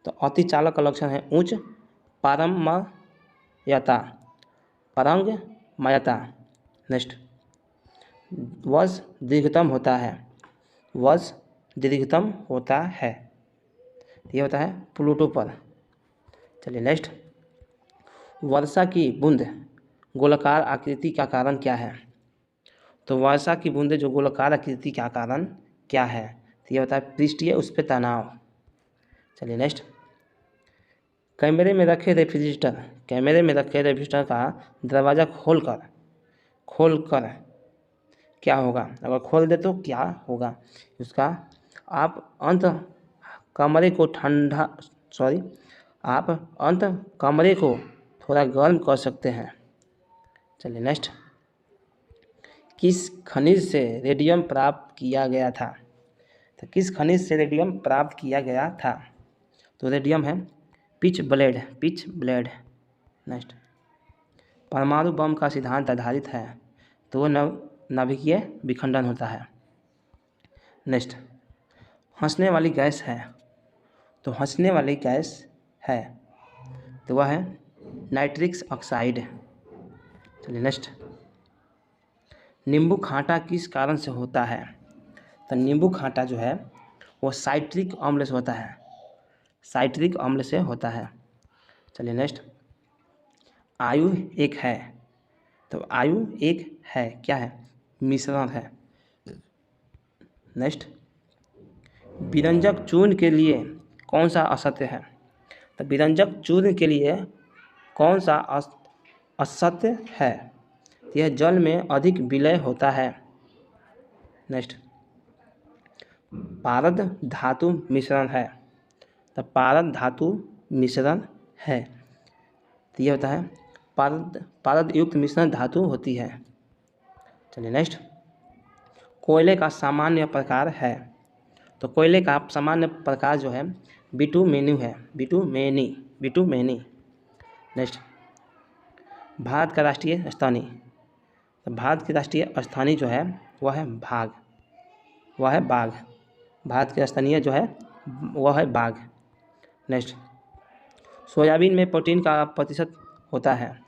तो अतिचालक का लक्षण है उच्च पारंगम्यता। नेक्स्ट, वर्ष दीर्घतम होता है, ये होता है प्लूटो पर। चलिए नेक्स्ट, वर्षा की बूंद गोलाकार आकृति का कारण क्या है? तो वर्षा की बूंदें जो गोलाकार आकृति का कारण क्या है? तो ये होता है पृष्ठीय उस पर तनाव। चलिए नेक्स्ट, कैमरे में रखे रेफ्रिजरेटर का दरवाज़ा खोलकर क्या होगा? अगर खोल दे तो क्या होगा उसका? आप अंत कमरे को थोड़ा गर्म कर सकते हैं। चलिए नेक्स्ट, किस खनिज से रेडियम प्राप्त किया गया था? तो किस खनिज से रेडियम प्राप्त किया गया था? तो रेडियम है पिच ब्लेड। नेक्स्ट, परमाणु बम का सिद्धांत आधारित है तो नाभिकीय विखंडन होता है। नेक्स्ट, हंसने वाली गैस है? तो हंसने वाली गैस है तो वह है नाइट्रिक ऑक्साइड। चलिए नेक्स्ट, नींबू खाटा किस कारण से होता है? तो नींबू खाटा जो है वो साइट्रिक अम्ल से होता है। चलिए नेक्स्ट, आयु एक है? तो आयु एक है क्या है? मिश्रण है। नेक्स्ट, विरंजक चूर्ण के लिए कौन सा असत्य है? तो विरंजक चूर्ण के लिए कौन सा असत्य है? यह जल में अधिक विलय होता है। नेक्स्ट, पारद धातु मिश्रण है? तो पारद धातु मिश्रण है तो यह होता है पारद युक्त मिश्रण धातु होती है। चलिए नेक्स्ट, कोयले का सामान्य प्रकार है? तो कोयले का सामान्य प्रकार जो है बिटुमेनी है, बिटुमेनी। नेक्स्ट, भारत का राष्ट्रीय स्थानीय? तो भारत की राष्ट्रीय स्थानीय जो है वह है भाग, वह है बाघ। भारत के स्थानीय जो है वह है बाघ। नेक्स्ट, सोयाबीन में प्रोटीन का प्रतिशत होता है।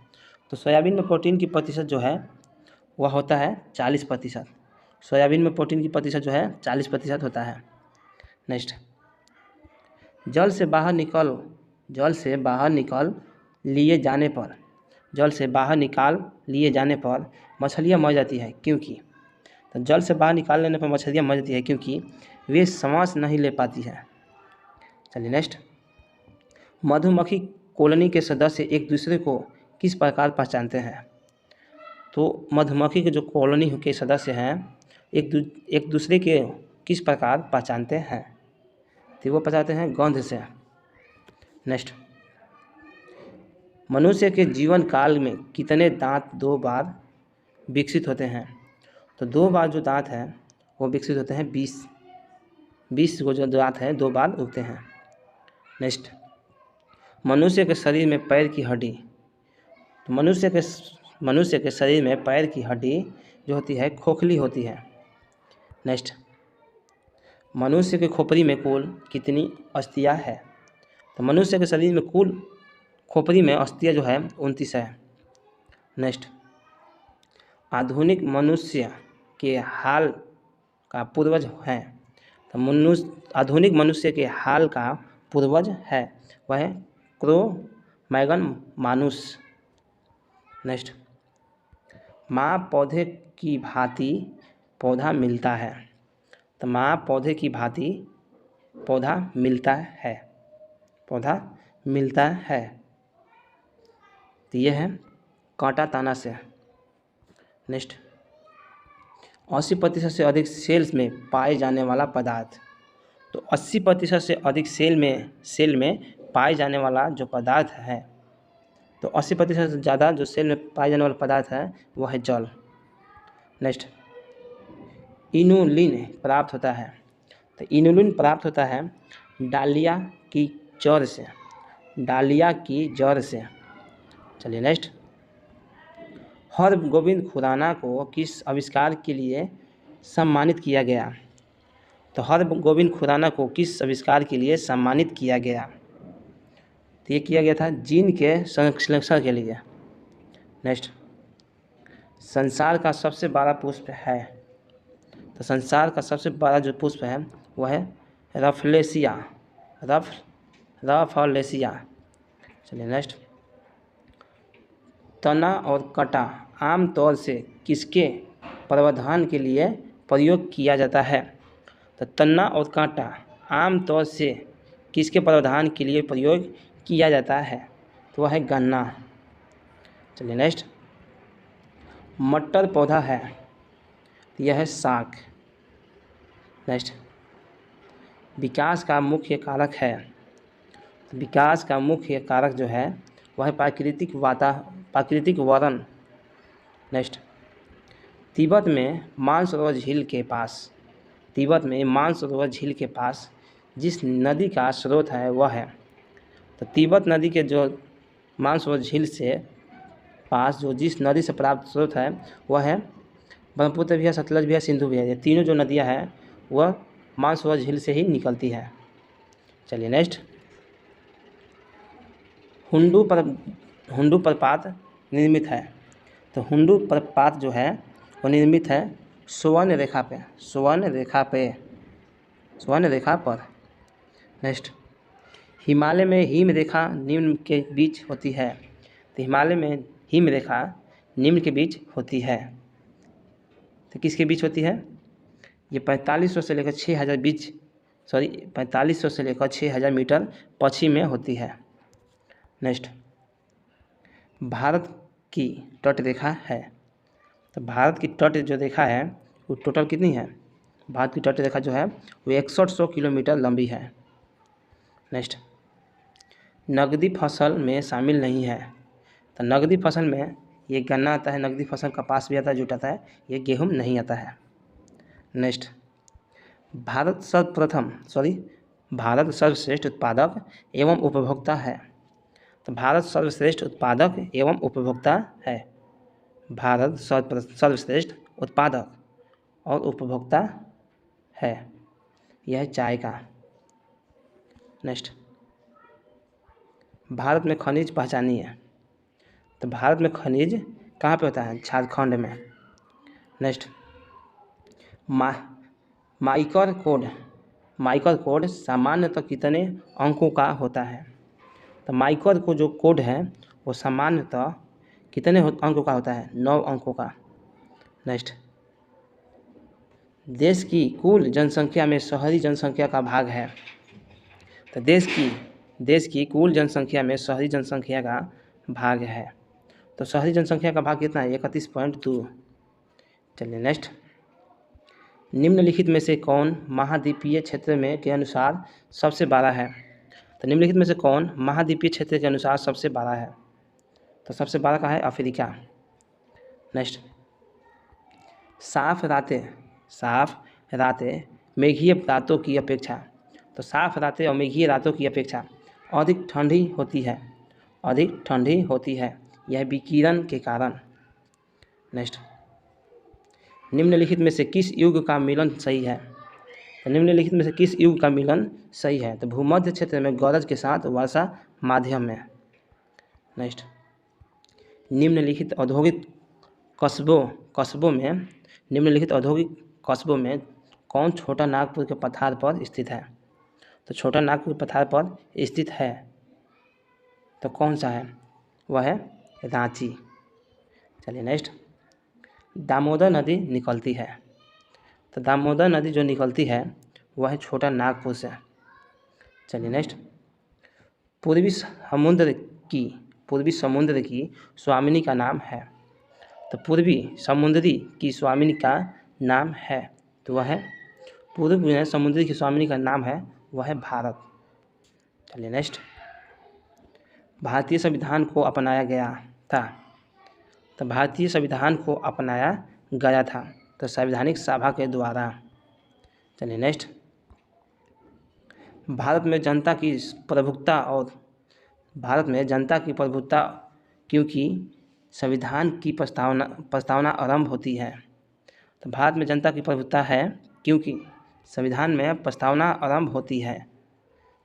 तो सोयाबीन में प्रोटीन की प्रतिशत जो है वह होता है 40%। सोयाबीन में प्रोटीन की प्रतिशत जो है 40% होता है। नेक्स्ट, जल से बाहर निकाल लिए जाने पर मछलियाँ मर जाती है क्योंकि, तो जल से बाहर निकाल लेने पर मछलियाँ मर जाती है क्योंकि वे सांस नहीं ले पाती है। चलिए नेक्स्ट, मधुमक्खी कॉलोनी के सदस्य एक दूसरे को किस प्रकार पहचानते हैं। तो मधुमक्खी के जो कॉलोनी के सदस्य हैं एक दूसरे के किस प्रकार पहचानते हैं, तो वो पहचानते हैं गंध से। नेक्स्ट, मनुष्य के जीवन काल में कितने दांत 2 बार विकसित होते हैं। तो 2 बार जो दांत हैं वो विकसित होते हैं, 20 को जो दांत हैं 2 बार उगते हैं। नेक्स्ट, मनुष्य के शरीर में पैर की हड्डी, तो मनुष्य के शरीर में पैर की हड्डी जो होती है खोखली होती है। नेक्स्ट, मनुष्य के खोपड़ी में कुल कितनी अस्थियाँ है। तो मनुष्य के शरीर में कुल खोपड़ी में अस्थियाँ जो है 29 है। नेक्स्ट, आधुनिक मनुष्य के हाल का पूर्वज है। तो आधुनिक मनुष्य के हाल का पूर्वज है वह है क्रो-मैगन मानुस। नेक्स्ट, माँ पौधे की भांति पौधा मिलता है। तो माँ पौधे की भांति पौधा मिलता है। तो यह है कांटा ताना से। नेक्स्ट, 80% से अधिक सेल्स में पाए जाने वाला पदार्थ। तो 80% से अधिक सेल में पाए जाने वाला जो पदार्थ है, तो 80% से ज़्यादा जो सेल में पाए जाने वाला पदार्थ है वह है जल। नेक्स्ट, इनुलिन प्राप्त होता है। तो इनुलिन प्राप्त होता है डालिया की जड़ से। चलिए नेक्स्ट, हरगोविंद खुराना को किस आविष्कार के लिए सम्मानित किया गया। तो हरगोविंद खुराना को किस आविष्कार के लिए सम्मानित किया गया, तो ये किया गया था जीन के संश्लेषण के लिए। नेक्स्ट, संसार का सबसे बड़ा पुष्प है। तो संसार का सबसे बड़ा जो पुष्प है वह है रफलेसिया। चलिए नेक्स्ट, तना और कांटा आमतौर से किसके प्रावधान के लिए प्रयोग किया जाता है। तो तना और कांटा आमतौर से किसके प्रावधान के लिए प्रयोग किया जाता है, तो वह है गन्ना। चलिए नेक्स्ट, मटर पौधा है, यह है साग। नेक्स्ट, विकास का मुख्य कारक है। विकास का मुख्य कारक जो है वह है प्राकृतिक वरण। नेक्स्ट, तिब्बत में मानसरोवर झील के पास जिस नदी का स्रोत है वह है। तो तिब्बत नदी के जो मानसरोवर झील से पास जो जिस नदी से प्राप्त स्रोत है वह है ब्रह्मपुत्र भी है, सतलज भी है, सिंधु भी है। ये तीनों जो नदियाँ हैं वह मानसरोवर झील से ही निकलती है। चलिए नेक्स्ट, हुंडू प्रपात निर्मित है। तो हुंडू प्रपात जो है वो निर्मित है स्वर्ण रेखा पर। नेक्स्ट, हिमालय में हिम रेखा निम्न के बीच होती है। तो हिमालय में हिम रेखा निम्न के बीच होती है। तो किसके बीच होती है, ये 4500 से लेकर 6000 मीटर पश्चिम में होती है। नेक्स्ट, भारत की तट रेखा है। तो भारत की तट जो रेखा है वो टोटल कितनी है, भारत की तट रेखा जो है वो 6100 किलोमीटर लंबी है। नेक्स्ट, नकदी फसल में शामिल नहीं है। तो नकदी फसल में ये गन्ना आता है, नकदी फसल कपास भी आता है, जूट आता है, ये गेहूँ नहीं आता है। नेक्स्ट, भारत सर्वश्रेष्ठ उत्पादक एवं उपभोक्ता है। तो भारत सर्वश्रेष्ठ उत्पादक एवं उपभोक्ता है। भारत सर्वश्रेष्ठ उत्पादक और उपभोक्ता है? यह है चाय का। नेक्स्ट, भारत में खनिज पहचानिए। तो भारत में खनिज कहाँ पे होता है? झारखंड में। नेक्स्ट, माइकर कोड सामान्यतः कितने अंकों का होता है? तो माइकर को जो कोड है वो सामान्यतः कितने अंकों का होता है? 9 अंकों का। नेक्स्ट, देश की कुल जनसंख्या में शहरी जनसंख्या का भाग है। तो देश की कुल जनसंख्या में शहरी जनसंख्या का भाग है। तो शहरी जनसंख्या का भाग कितना है? 31.2। चलिए नेक्स्ट, निम्नलिखित में से कौन महाद्वीपीय क्षेत्र में के अनुसार सबसे बड़ा है? तो निम्नलिखित में से कौन महाद्वीपीय क्षेत्र के अनुसार सबसे बड़ा है? तो सबसे बड़ा का है अफ्रीका। नेक्स्ट, साफ रातें मेघीय रातों की अपेक्षा, तो साफ रातें और मेघीय रातों की अपेक्षा अधिक ठंडी होती है, यह विकिरण के कारण। नेक्स्ट, निम्नलिखित में से किस युग का मिलन सही है? तो निम्नलिखित में से किस युग का मिलन सही है? तो भूमध्य क्षेत्र में गरज के साथ वर्षा माध्यम में। नेक्स्ट, निम्नलिखित औद्योगिक कस्बों में कौन छोटा नागपुर के पठार पर स्थित है? तो छोटा नागपुर पठार पर स्थित है तो कौन सा है? वह है रांची। चलिए नेक्स्ट, दामोदर नदी निकलती है। तो दामोदर नदी जो निकलती है वह है छोटा नागपुर से। चलिए नेक्स्ट, पूर्वी समुद्र की स्वामिनी का नाम है। तो पूर्वी समुद्री की स्वामिनी का नाम है तो वह है पूर्वी समुद्री की स्वामिनी का नाम है वह है भारत। चलिए नेक्स्ट, भारतीय संविधान को अपनाया गया था। तो भारतीय संविधान को अपनाया गया था तो संवैधानिक सभा के द्वारा। चलिए नेक्स्ट, भारत में जनता की प्रभुत्ता क्योंकि संविधान की प्रस्तावना आरंभ होती है। तो भारत में जनता की प्रभुत्ता है क्योंकि संविधान में प्रस्तावना आरंभ होती है।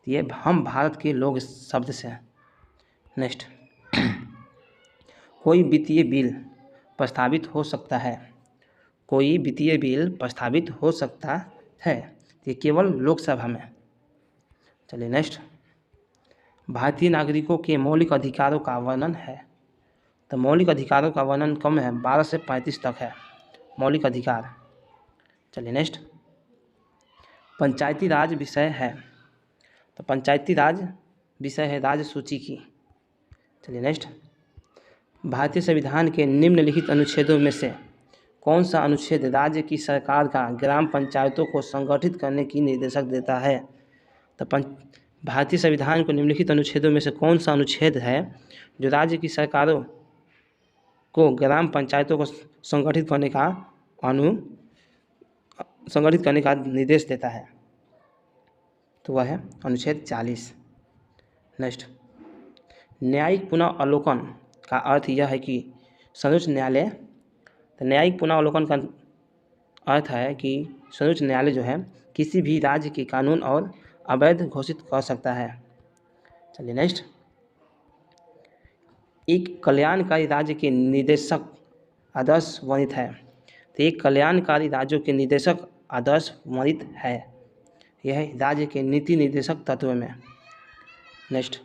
ये हम भारत के लोग शब्द से। नेक्स्ट, कोई वित्तीय बिल प्रस्तावित हो सकता है ये केवल लोकसभा में। चलिए नेक्स्ट, भारतीय नागरिकों के मौलिक अधिकारों का वर्णन है। तो मौलिक अधिकारों का वर्णन कम है, 12 से 35 तक है मौलिक अधिकार। चलिए नेक्स्ट, पंचायती राज विषय है। तो पंचायती राज विषय है राज्य सूची की। चलिए नेक्स्ट, भारतीय संविधान के निम्नलिखित अनुच्छेदों में से कौन सा अनुच्छेद राज्य की सरकार का ग्राम पंचायतों को संगठित करने की निर्देशक देता है? तो भारतीय संविधान को निम्नलिखित अनुच्छेदों में से कौन सा अनुच्छेद है जो राज्य की सरकारों को ग्राम पंचायतों को संगठित करने का निर्देश देता है? तो वह है अनुच्छेद 40। नेक्स्ट, न्यायिक पुनः अवलोकन का अर्थ यह है कि सर्वोच्च न्यायालय, तो न्यायिक पुनः अवलोकन का अर्थ है कि सर्वोच्च न्यायालय जो है किसी भी राज्य के कानून और अवैध घोषित कर सकता है। चलिए नेक्स्ट, एक कल्याणकारी राज्य के निदेशक आदर्श वर्णित है। तो एक कल्याणकारी राज्यों के निदेशक आदर्श वर्णित है, यह राज्य के नीति निर्देशक तत्व में। नेक्स्ट,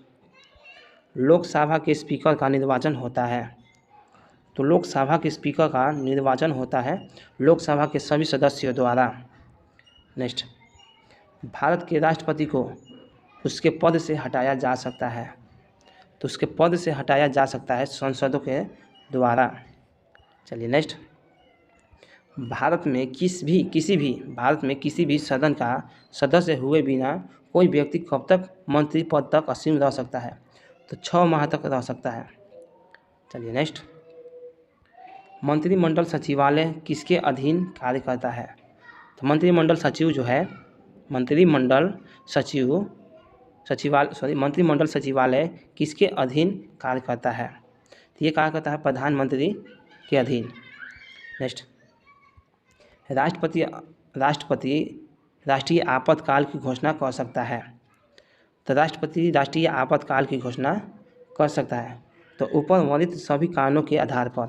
लोकसभा के स्पीकर का निर्वाचन होता है। तो लोकसभा के स्पीकर का निर्वाचन होता है लोकसभा के सभी सदस्यों द्वारा। नेक्स्ट, भारत के राष्ट्रपति को उसके पद से हटाया जा सकता है। तो उसके पद से हटाया जा सकता है संसदों के द्वारा। चलिए नेक्स्ट, भारत में किसी भी सदन का सदस्य हुए बिना कोई व्यक्ति कब तक मंत्री पद तक असीम रह सकता है? तो 6 माह तक रह सकता है। चलिए नेक्स्ट, मंत्रिमंडल सचिवालय किसके अधीन कार्य करता है? तो मंत्रिमंडल सचिवालय किसके अधीन कार्य करता है? तो ये कार्य करता है प्रधानमंत्री के अधीन। नेक्स्ट, राष्ट्रपति राष्ट्रीय आपातकाल की घोषणा कर सकता है? तो राष्ट्रपति राष्ट्रीय आपातकाल की घोषणा कर सकता है। तो ऊपर वर्णित सभी कारणों के आधार पर।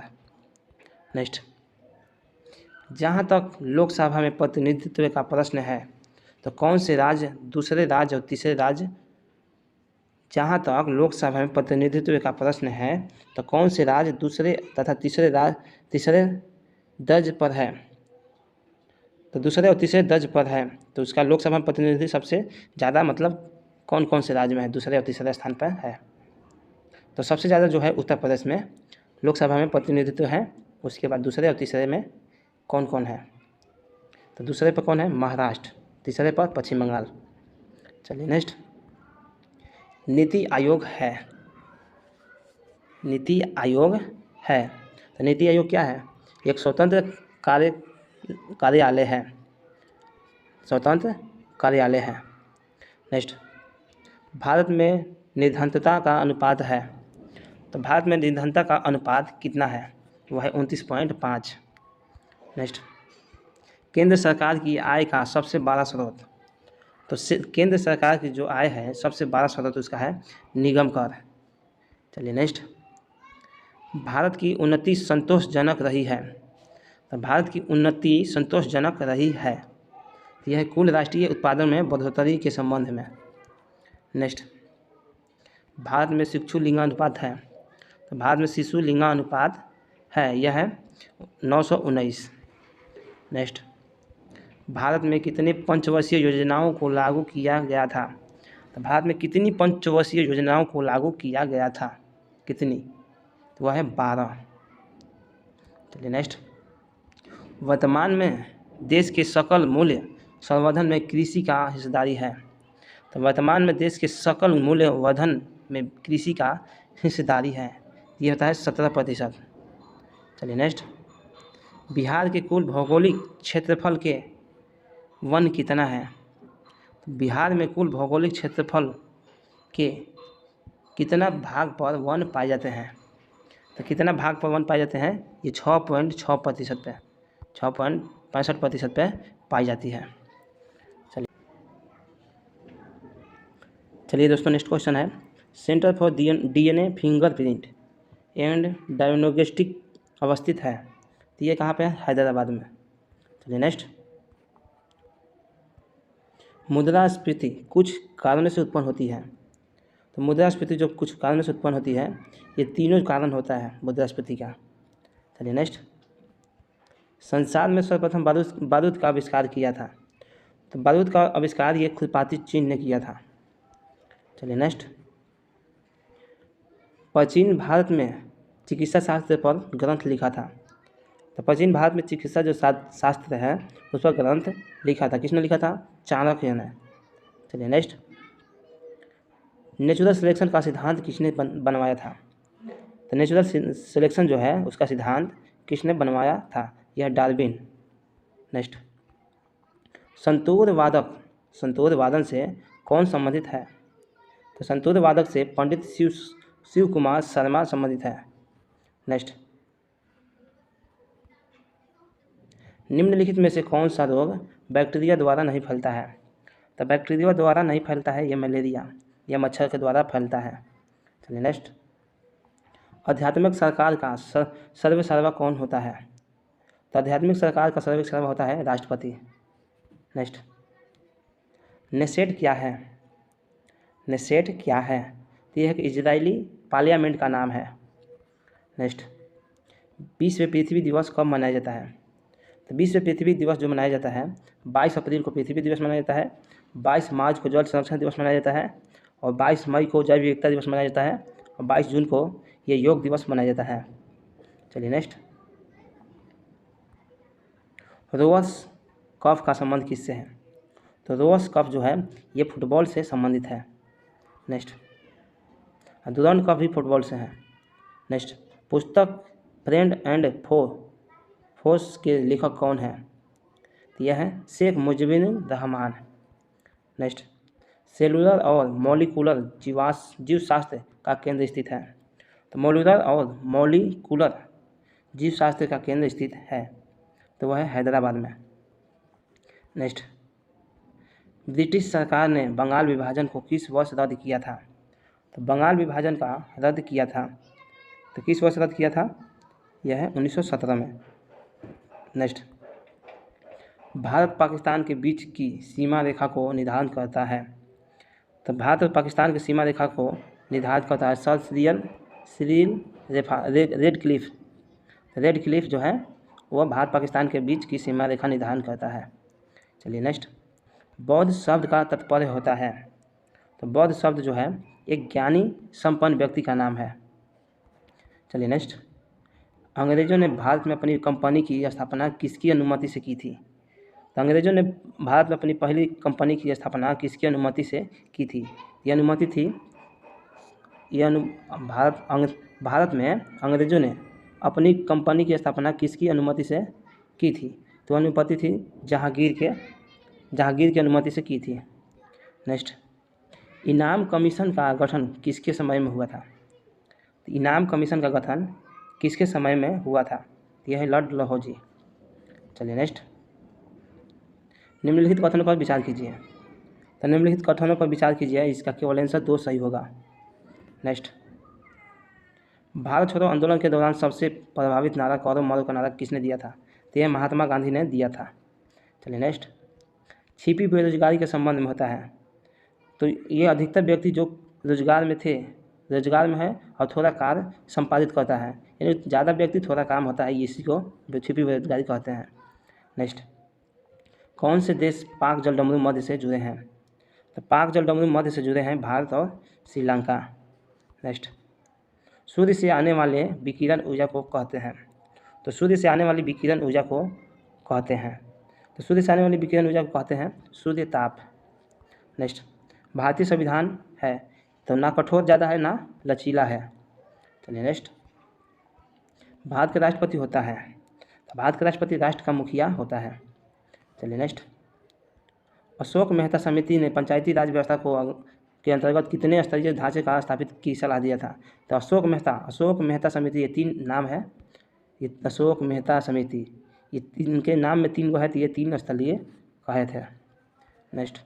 नेक्स्ट, जहाँ तक लोकसभा में प्रतिनिधित्व का प्रश्न है तो कौन से राज्य दूसरे राज्य और तीसरे राज्य, जहाँ तक लोकसभा में प्रतिनिधित्व का प्रश्न है तो कौन से राज्य दूसरे तथा तीसरे दर्ज पर है? तो दूसरे और तीसरे दर्ज पर है, तो उसका लोकसभा में प्रतिनिधित्व सबसे ज़्यादा मतलब कौन कौन से राज्य में है, दूसरे और तीसरे स्थान पर है। तो सबसे ज़्यादा जो है उत्तर प्रदेश में लोकसभा में प्रतिनिधित्व है। उसके बाद दूसरे और तीसरे में कौन कौन है? तो दूसरे पर कौन है? महाराष्ट्र। तीसरे पर पश्चिम बंगाल। चलिए नेक्स्ट, नीति आयोग है। नीति आयोग है, तो नीति आयोग क्या है? एक स्वतंत्र कार्यालय है। स्वतंत्र कार्यालय है। नेक्स्ट, भारत में निर्धनता का अनुपात है। तो भारत में निर्धनता का अनुपात कितना है? वह है 29.5। नेक्स्ट, केंद्र सरकार की आय का सबसे बड़ा स्रोत। तो केंद्र सरकार की जो आय है सबसे बड़ा स्रोत उसका है निगम कर। चलिए नेक्स्ट, भारत की उन्नति संतोषजनक रही है। तो भारत की उन्नति संतोषजनक रही है, यह कुल राष्ट्रीय उत्पादन में बढ़ोतरी के संबंध में। नेक्स्ट, भारत में शिशु लिंगानुपात है। तो भारत में शिशु लिंगानुपात है, यह है 919। नेक्स्ट, भारत में कितने पंचवर्षीय योजनाओं को लागू किया गया था? तो भारत में कितनी पंचवर्षीय योजनाओं को लागू किया गया था? कितनी? तो वह है 12। चलिए नेक्स्ट, वर्तमान में देश के सकल मूल्य संवर्धन में कृषि का हिस्सेदारी है। तो वर्तमान में देश के सकल मूल्य वर्धन में कृषि का हिस्सेदारी है, ये होता है 17%। चलिए नेक्स्ट, बिहार के कुल भौगोलिक क्षेत्रफल के वन कितना है? तो बिहार में कुल भौगोलिक क्षेत्रफल के कितना भाग पर वन पाए जाते हैं? तो कितना भाग पर वन पाए जाते हैं? ये 6.6% पे, 6.65% पे पाई जाती है। चलिए दोस्तों, नेक्स्ट क्वेश्चन है, centre for DNA fingerprint and diagnostic अवस्थित है, तो ये कहाँ पे है? हैदराबाद में। चलिए नेक्स्ट, मुद्रास्फीति कुछ कारणों से उत्पन्न होती है। तो मुद्रास्फीति जो कुछ कारणों से उत्पन्न होती है, ये तीनों कारण होता है मुद्रास्फीति का। चलिए नेक्स्ट, संसार में सर्वप्रथम बारूद का आविष्कार किया था। तो बारूद का आविष्कार ये खुरपाती चीन ने किया था। चलिए नेक्स्ट, प्राचीन भारत में चिकित्सा शास्त्र पर ग्रंथ लिखा था। तो प्राचीन भारत में चिकित्सा जो शास्त्र है उस पर ग्रंथ लिखा था, किसने लिखा था? चाणक्य ने। चलिए नेक्स्ट, नेचुरल सिलेक्शन का सिद्धांत किसने बनवाया था? तो नेचुरल सिलेक्शन जो है उसका सिद्धांत किसने बनवाया था? यह डार्विन। नेक्स्ट, संतूर वादन से कौन संबंधित है? तो संतूर वादक से पंडित शिव कुमार शर्मा संबंधित है। नेक्स्ट, निम्नलिखित में से कौन सा रोग बैक्टीरिया द्वारा नहीं फैलता है? तो बैक्टीरिया द्वारा नहीं फैलता है ये मलेरिया, यह मच्छर के द्वारा फैलता है। चलिए नेक्स्ट, आध्यात्मिक सरकार का सर्वेसर्वा कौन होता है? तो आध्यात्मिक सरकार का सर्वेसर्वा होता है राष्ट्रपति। नेक्स्ट, नेसेट क्या है? नेसेट क्या है? तो यह एक इजरायली पार्लियामेंट का नाम है। नेक्स्ट, विश्व पृथ्वी दिवस कब मनाया जाता है? तो विश्व पृथ्वी दिवस जो मनाया जाता है 22 अप्रैल को पृथ्वी दिवस मनाया जाता है, 22 मार्च को जल संरक्षण दिवस मनाया जाता है, और 22 मई को जैव विविधता दिवस मनाया जाता है, और 22 जून को ये योग दिवस मनाया जाता है। चलिए नेक्स्ट, रोवर्स कप का संबंध किससे है? तो रोवर्स कप जो है ये फुटबॉल से संबंधित है। नेक्स्ट, डुरांड कप भी फुटबॉल से है। नेक्स्ट, पुस्तक फ्रेंड एंड फोर्स के लेखक कौन है? तो यह है शेख मुजीबुर रहमान। नेक्स्ट, सेलुलर और मॉलिक्यूलर जीवशास्त्र का केंद्र स्थित है। तो मॉलिक्यूलर और मॉलिक्यूलर जीवशास्त्र का केंद्र स्थित है, तो वह है हैदराबाद में। नेक्स्ट, ब्रिटिश सरकार ने बंगाल विभाजन को किस वर्ष रद्द किया था? तो बंगाल विभाजन का रद्द किया था, तो किस वर्ष रद्द किया था? यह है 1917 में। नेक्स्ट, भारत पाकिस्तान के बीच की सीमा रेखा को निर्धारण करता है। तो भारत और पाकिस्तान की सीमा रेखा को निर्धारित करता है सर सिरिल रेडक्लिफ। रेडक्लिफ जो है वह भारत पाकिस्तान के बीच की सीमा रेखा निर्धारण करता है। चलिए नेक्स्ट, बौद्ध शब्द का तात्पर्य होता है। तो बौद्ध शब्द जो है एक ज्ञानी संपन्न व्यक्ति का नाम है। चलिए नेक्स्ट, अंग्रेजों ने भारत में अपनी कंपनी की स्थापना किसकी अनुमति से की थी? तो अंग्रेजों ने भारत में अपनी पहली कंपनी की स्थापना किसकी अनुमति से की थी? यह अनुमति थी, भारत में अंग्रेजों ने अपनी कंपनी की स्थापना किसकी अनुमति से की थी? तो अनुमति थी जहांगीर की अनुमति से की थी। नेक्स्ट, इनाम कमीशन का गठन किसके समय में हुआ था? तो इनाम कमीशन का गठन किसके समय में हुआ था? यह है लॉर्ड डलहौजी। चलिए नेक्स्ट, निम्नलिखित कथनों पर विचार कीजिए। तो निम्नलिखित कथनों पर विचार कीजिए, इसका केवल आंसर 2 सही होगा। नेक्स्ट, भारत छोड़ो आंदोलन के दौरान सबसे प्रभावित नारा करो मरो का नारा किसने दिया था? तो यह महात्मा गांधी ने दिया था। चलिए नेक्स्ट, छिपी बेरोजगारी के संबंध में होता है। तो ये अधिकतर व्यक्ति जो रोजगार में है और थोड़ा कार्य संपादित करता है, यानी ज़्यादा व्यक्ति थोड़ा काम होता है, इसी को छिपी बेरोजगारी कहते हैं। नेक्स्ट, कौन से देश पाक जलडमरू मध्य से जुड़े हैं? तो पाक जलडमरू मध्य से जुड़े हैं भारत और श्रीलंका। नेक्स्ट, सूर्य से आने वाले विकिरण ऊर्जा को कहते हैं। तो सूर्य से आने वाली विकिरण ऊर्जा को कहते हैं, तो सूर्य से आने वाली विकिरण ऊर्जा को कहते हैं सूर्य ताप। नेक्स्ट, भारतीय संविधान है तो ना कठोर ज़्यादा है ना लचीला है। चलिए नेक्स्ट, भारत का राष्ट्रपति होता है। तो भारत का राष्ट्रपति राष्ट्र का मुखिया होता है। चलिए नेक्स्ट, अशोक मेहता समिति ने पंचायती राज व्यवस्था के अंतर्गत कितने स्तरीय ढांचे का स्थापित की सलाह दिया था? तो अशोक मेहता समिति, ये 3 नाम है, ये अशोक मेहता समिति, ये इनके नाम में 3 गो है, तो ये 3 स्तरीय कहे थे। नेक्स्ट,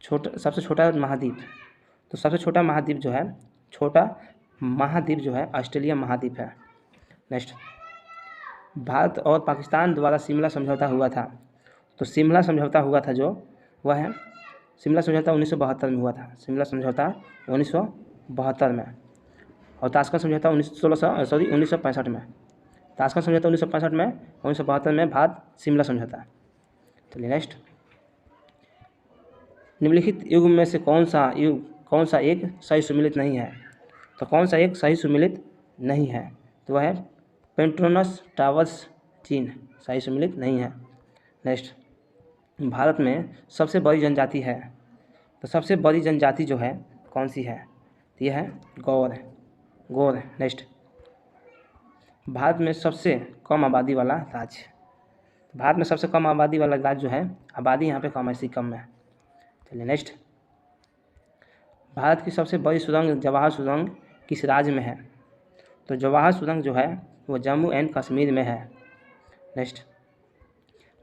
सबसे छोटा महाद्वीप। तो सबसे छोटा महाद्वीप जो है ऑस्ट्रेलिया महाद्वीप है। नेक्स्ट, भारत और पाकिस्तान द्वारा शिमला समझौता हुआ था। तो शिमला समझौता हुआ था जो वह है शिमला समझौता 1972 में हुआ था। शिमला समझौता 1972 में, और ताशकंद समझौता 1965 में। ताशकंद समझौता 1965 में, 1972 में भारत शिमला समझौता। चलिए नेक्स्ट, निम्नलिखित युग में से कौन सा एक सही सुमेलित नहीं है? तो कौन सा एक सही सुमेलित नहीं है? तो वह है पेट्रोनस टावर्स चीन, सही सुमेलित नहीं है। नेक्स्ट, भारत में सबसे बड़ी जनजाति है। तो सबसे बड़ी जनजाति जो है कौन सी है? तो यह है गौर। नेक्स्ट, भारत में सबसे कम आबादी वाला राज्य। भारत में सबसे कम आबादी वाला राज्य जो है, आबादी यहाँ पे कम है, सिक्किम में। चलिए नेक्स्ट, भारत की सबसे बड़ी सुरंग जवाहर सुरंग किस राज्य में है? तो जवाहर सुरंग जो है वो जम्मू एंड कश्मीर में है। नेक्स्ट,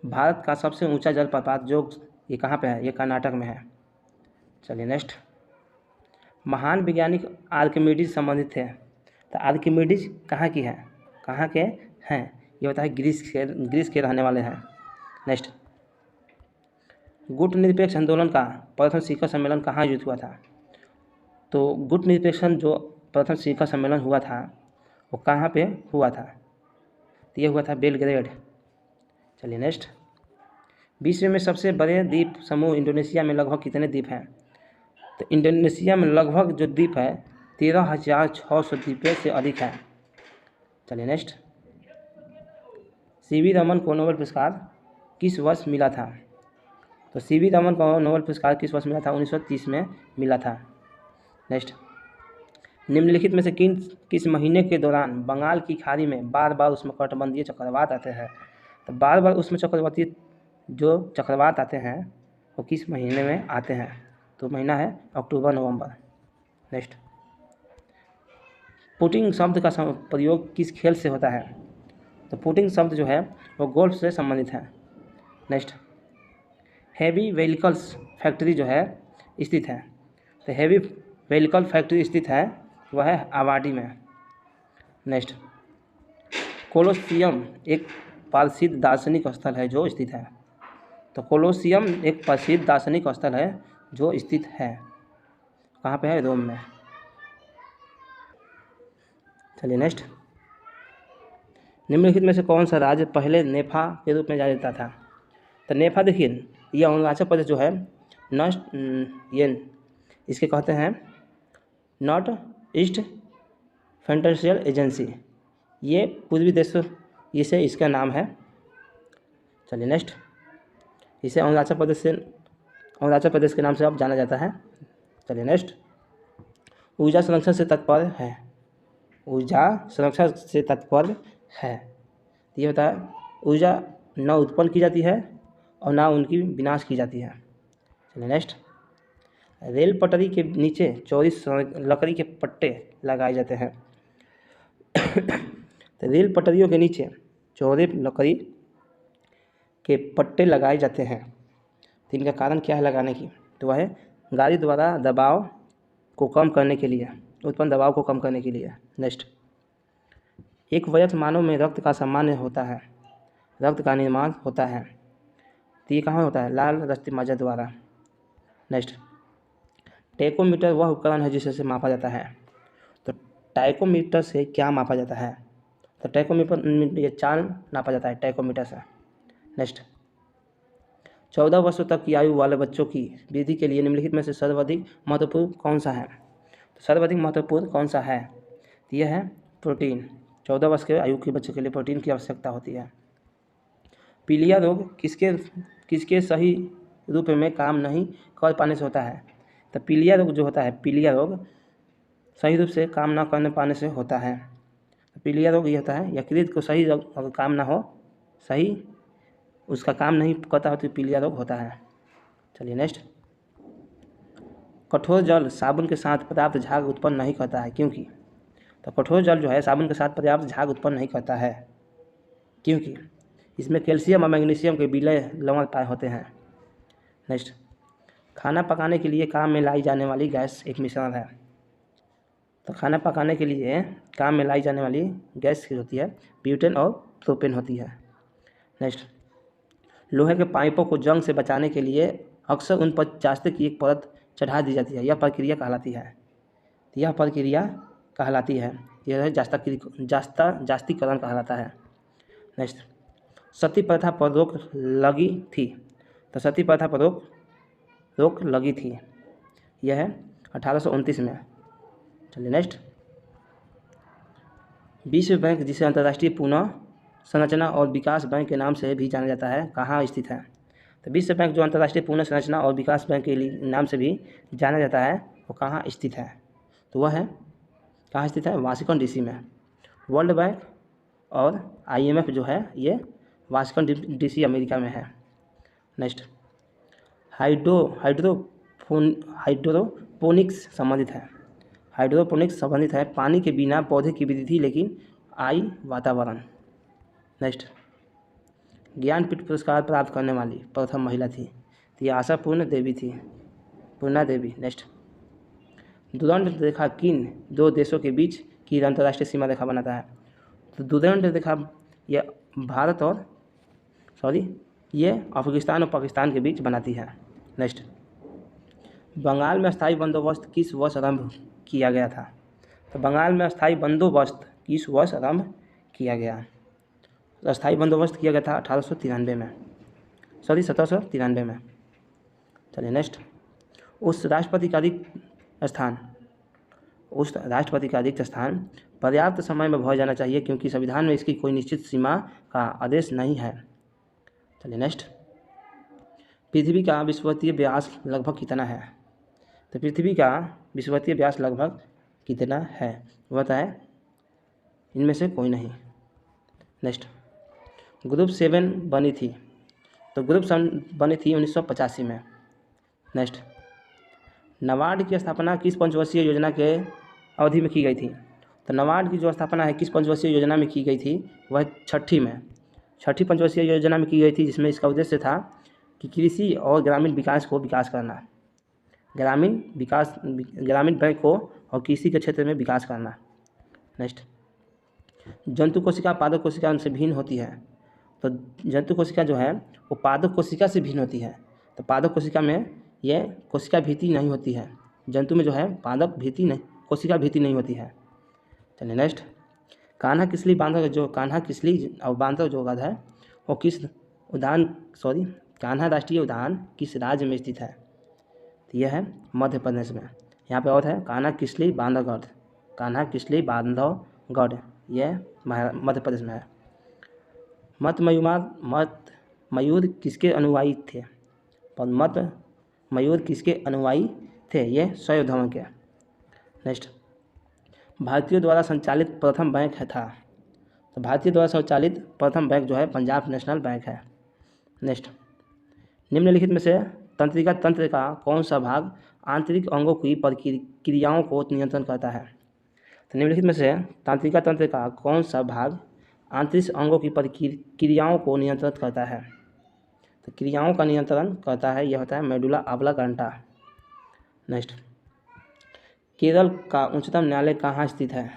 भारत का सबसे ऊंचा जलप्रपात जो ये कहाँ पे है? ये कर्नाटक में है। चलिए नेक्स्ट, महान वैज्ञानिक आर्किमिडीज संबंधित थे। तो आर्किमिडीज कहाँ के हैं? ये होता है ग्रीस के रहने वाले हैं। नेक्स्ट, गुट निरपेक्ष आंदोलन का प्रथम शिखर सम्मेलन कहाँ आयोजित हुआ था? तो गुट निरपेक्षण जो प्रथम शिखर सम्मेलन हुआ था वो कहाँ पे हुआ था? तो ये हुआ था बेलग्रेड। चलिए नेक्स्ट, विश्व में सबसे बड़े द्वीप समूह इंडोनेशिया में लगभग कितने द्वीप हैं? तो इंडोनेशिया में लगभग जो द्वीप है 13,600 द्वीपों से अधिक है। चलिए नेक्स्ट, सीवी रमन को नोबेल पुरस्कार किस वर्ष मिला था? तो सीवी रमन को नोबेल पुरस्कार किस वर्ष मिला था? 1930 में मिला था। नेक्स्ट, निम्नलिखित में से किस महीने के दौरान बंगाल की खाड़ी में बार बार उष्णकटिबंधीय चक्रवात आते हैं? तो बार बार उष्ण चक्रवात आते हैं वो किस महीने में आते हैं? तो महीना है अक्टूबर नवंबर। नेक्स्ट, पुटिंग शब्द का प्रयोग किस खेल से होता है? तो पुटिंग शब्द जो है वो गोल्फ से संबंधित है। नेक्स्ट, हैवी व्हीकल्स फैक्ट्री जो है स्थित है। तो हैवी व्हीकल फैक्ट्री स्थित है वह है आबादी में। नेक्स्ट, कोलोसियम एक प्रसिद्ध दार्शनिक स्थल है जो स्थित है। तो कोलोसियम एक प्रसिद्ध दार्शनिक स्थल है जो स्थित है, कहाँ पे है? रोम में। चलिए नेक्स्ट, निम्नलिखित में से कौन सा राज्य पहले नेफा के रूप में जाना जाता था? तो नेफा देखिए, यह अरुणाचल प्रदेश जो है ये इसके कहते हैं नॉर्थ ईस्ट फाइनेंशियल एजेंसी, ये पूर्वी देश इसे इसका नाम है। चलिए नेक्स्ट, इसे अरुणाचल प्रदेश के नाम से अब जाना जाता है। चलिए नेक्स्ट, ऊर्जा संरक्षण से तात्पर्य है। ऊर्जा संरक्षण से तात्पर्य है, ये होता है ऊर्जा न उत्पन्न की जाती है और ना उनकी विनाश की जाती है। चलिए नेक्स्ट, रेल पटरी के नीचे चौड़ी लकड़ी के पट्टे लगाए जाते हैं। तो रेल पटरियों के नीचे चौड़े लकड़ी के पट्टे लगाए जाते हैं। तो इनका कारण क्या है लगाने की? तो वह है गाड़ी द्वारा दबाव को कम करने के लिए, उत्पन्न दबाव को कम करने के लिए। नेक्स्ट, एक वयस्क मानव में रक्त का सामान्य होता है, रक्त का निर्माण होता है। तो ये कहाँ होता है? लाल रक्तमाजा द्वारा। नेक्स्ट, टैकोमीटर वह उपकरण है जिससे मापा जाता है। तो टैकोमीटर से क्या मापा जाता है? तो टैकोमीटर ये चाल नापा जाता है टैकोमीटर से। नेक्स्ट, 14 वर्षों तक की आयु वाले बच्चों की वृद्धि के लिए निम्नलिखित में से सर्वाधिक महत्वपूर्ण कौन सा है? तो सर्वाधिक महत्वपूर्ण कौन सा है? तो यह है प्रोटीन। 14 वर्ष के आयु के बच्चों के लिए प्रोटीन की आवश्यकता होती है। पीलिया रोग किसके सही रूप में काम नहीं कर पाने से होता है? तो पीलिया रोग जो होता है, पीलिया रोग सही रूप से काम ना करने पाने से होता है। पीलिया रोग ये होता है यकृत को सही अगर काम ना हो, सही उसका काम नहीं करता हो तो पीलिया रोग होता है। चलिए नेक्स्ट, कठोर जल साबुन के साथ पर्याप्त झाग उत्पन्न नहीं करता है, क्योंकि? तो कठोर जल जो है साबुन के साथ पर्याप्त झाग उत्पन्न नहीं करता है क्योंकि इसमें कैल्शियम और मैग्नीशियम के विलय लवण पाए होते हैं। नेक्स्ट, खाना पकाने के लिए काम में लाई जाने वाली गैस एक मिश्रण है। तो खाना पकाने के लिए काम में लाई जाने वाली गैस होती है ब्यूटेन और प्रोपेन होती है। नेक्स्ट, लोहे के पाइपों को जंग से बचाने के लिए अक्सर उन पर जास्ते की एक परत चढ़ा दी जाती है। यह प्रक्रिया कहलाती है, यह जास्तीकरण कहलाता है। नेक्स्ट, सती प्रथा पर रोक लगी थी। तो सती प्रथा पर रोक लगी थी, यह है 1829 में। चलिए नेक्स्ट, विश्व बैंक जिसे अंतर्राष्ट्रीय पुनः संरचना और विकास बैंक के नाम से भी जाना जाता है, कहाँ स्थित है? तो विश्व बैंक जो अंतर्राष्ट्रीय पुनः संरचना और विकास बैंक के नाम से भी जाना जाता है वो कहाँ स्थित है? तो वह है कहाँ स्थित है? वाशिंगटन डीसी में। वर्ल्ड बैंक और IMF जो है ये वाशिंगटन डीसी अमेरिका में है। नेक्स्ट, हाइड्रोपोनिक्स संबंधित है। हाइड्रोपोनिक्स संबंधित है पानी के बिना पौधे की वृद्धि लेकिन वातावरण। नेक्स्ट, ज्ञानपीठ पुरस्कार प्राप्त करने वाली प्रथम महिला थी, तो ये आशा पूर्णा देवी। नेक्स्ट, दुरंत रेखा किन दो देशों के बीच की अंतर्राष्ट्रीय सीमा रेखा बनाता है? तो दुरंत रेखा ये अफगानिस्तान और पाकिस्तान के बीच बनाती है। नेक्स्ट, बंगाल में अस्थायी बंदोबस्त किस वर्ष आरंभ किया गया था? तो बंगाल में अस्थायी बंदोबस्त किस वर्ष आरंभ किया गया? अस्थायी बंदोबस्त किया गया था 1793 में। चलिए नेक्स्ट, उस राष्ट्रपति का अधिक स्थान पर्याप्त समय में भर जाना चाहिए क्योंकि संविधान में इसकी कोई निश्चित सीमा का आदेश नहीं है। चलिए नेक्स्ट, पृथ्वी का विषुवतीय व्यास लगभग कितना है? तो पृथ्वी का विषुवतीय व्यास लगभग कितना है वो बताए, इनमें से कोई नहीं। नेक्स्ट, ग्रुप 7 बनी थी। तो ग्रुप 7 बनी थी 1985 में। नेक्स्ट, नाबार्ड की स्थापना किस पंचवर्षीय योजना के अवधि में की गई थी? तो नाबार्ड की जो स्थापना है किस पंचवर्षीय योजना में की गई थी? वह छठी पंचवर्षीय योजना में की गई थी, जिसमें इसका उद्देश्य था कि कृषि और ग्रामीण विकास को विकास करना, ग्रामीण बैंक को और कृषि के क्षेत्र में विकास करना। नेक्स्ट, जंतु कोशिका पादप कोशिका उनसे भिन्न होती है। तो जंतु कोशिका जो है वो पादप कोशिका से भिन्न होती है। तो पादप कोशिका में ये कोशिका भित्ति नहीं होती है, जंतु में जो है पादप भित्ति नहीं, कोशिका भित्ति नहीं होती है। चलिए नेक्स्ट, कान्हा किसली बांधव और बांधव जो गध है वो कान्हा राष्ट्रीय उद्यान किस राज्य में स्थित है? तो यह है मध्य प्रदेश में। यहाँ पे और है कान्हा किसली बांधवगढ़, यह मध्य प्रदेश में है। मत मयूर किसके अनुयायी थे? मत मयूर किसके अनुयायी थे? ये शैव धर्म के। नेक्स्ट, भारतीयों द्वारा संचालित प्रथम बैंक था। तो भारतीय द्वारा संचालित प्रथम बैंक जो है पंजाब नेशनल बैंक है। नेक्स्ट, निम्नलिखित में से तंत्रिका तंत्र का कौन सा भाग आंतरिक अंगों की प्रक्रियाओं को नियंत्रण करता है? तो निम्नलिखित में से तंत्रिका तंत्र का कौन सा भाग आंतरिक अंगों की प्रक्रियाओं को नियंत्रित करता है? तो क्रियाओं का नियंत्रण करता है, यह होता है मेडुला ऑब्लांगेटा। नेक्स्ट, केरल का उच्चतम न्यायालय कहाँ स्थित है?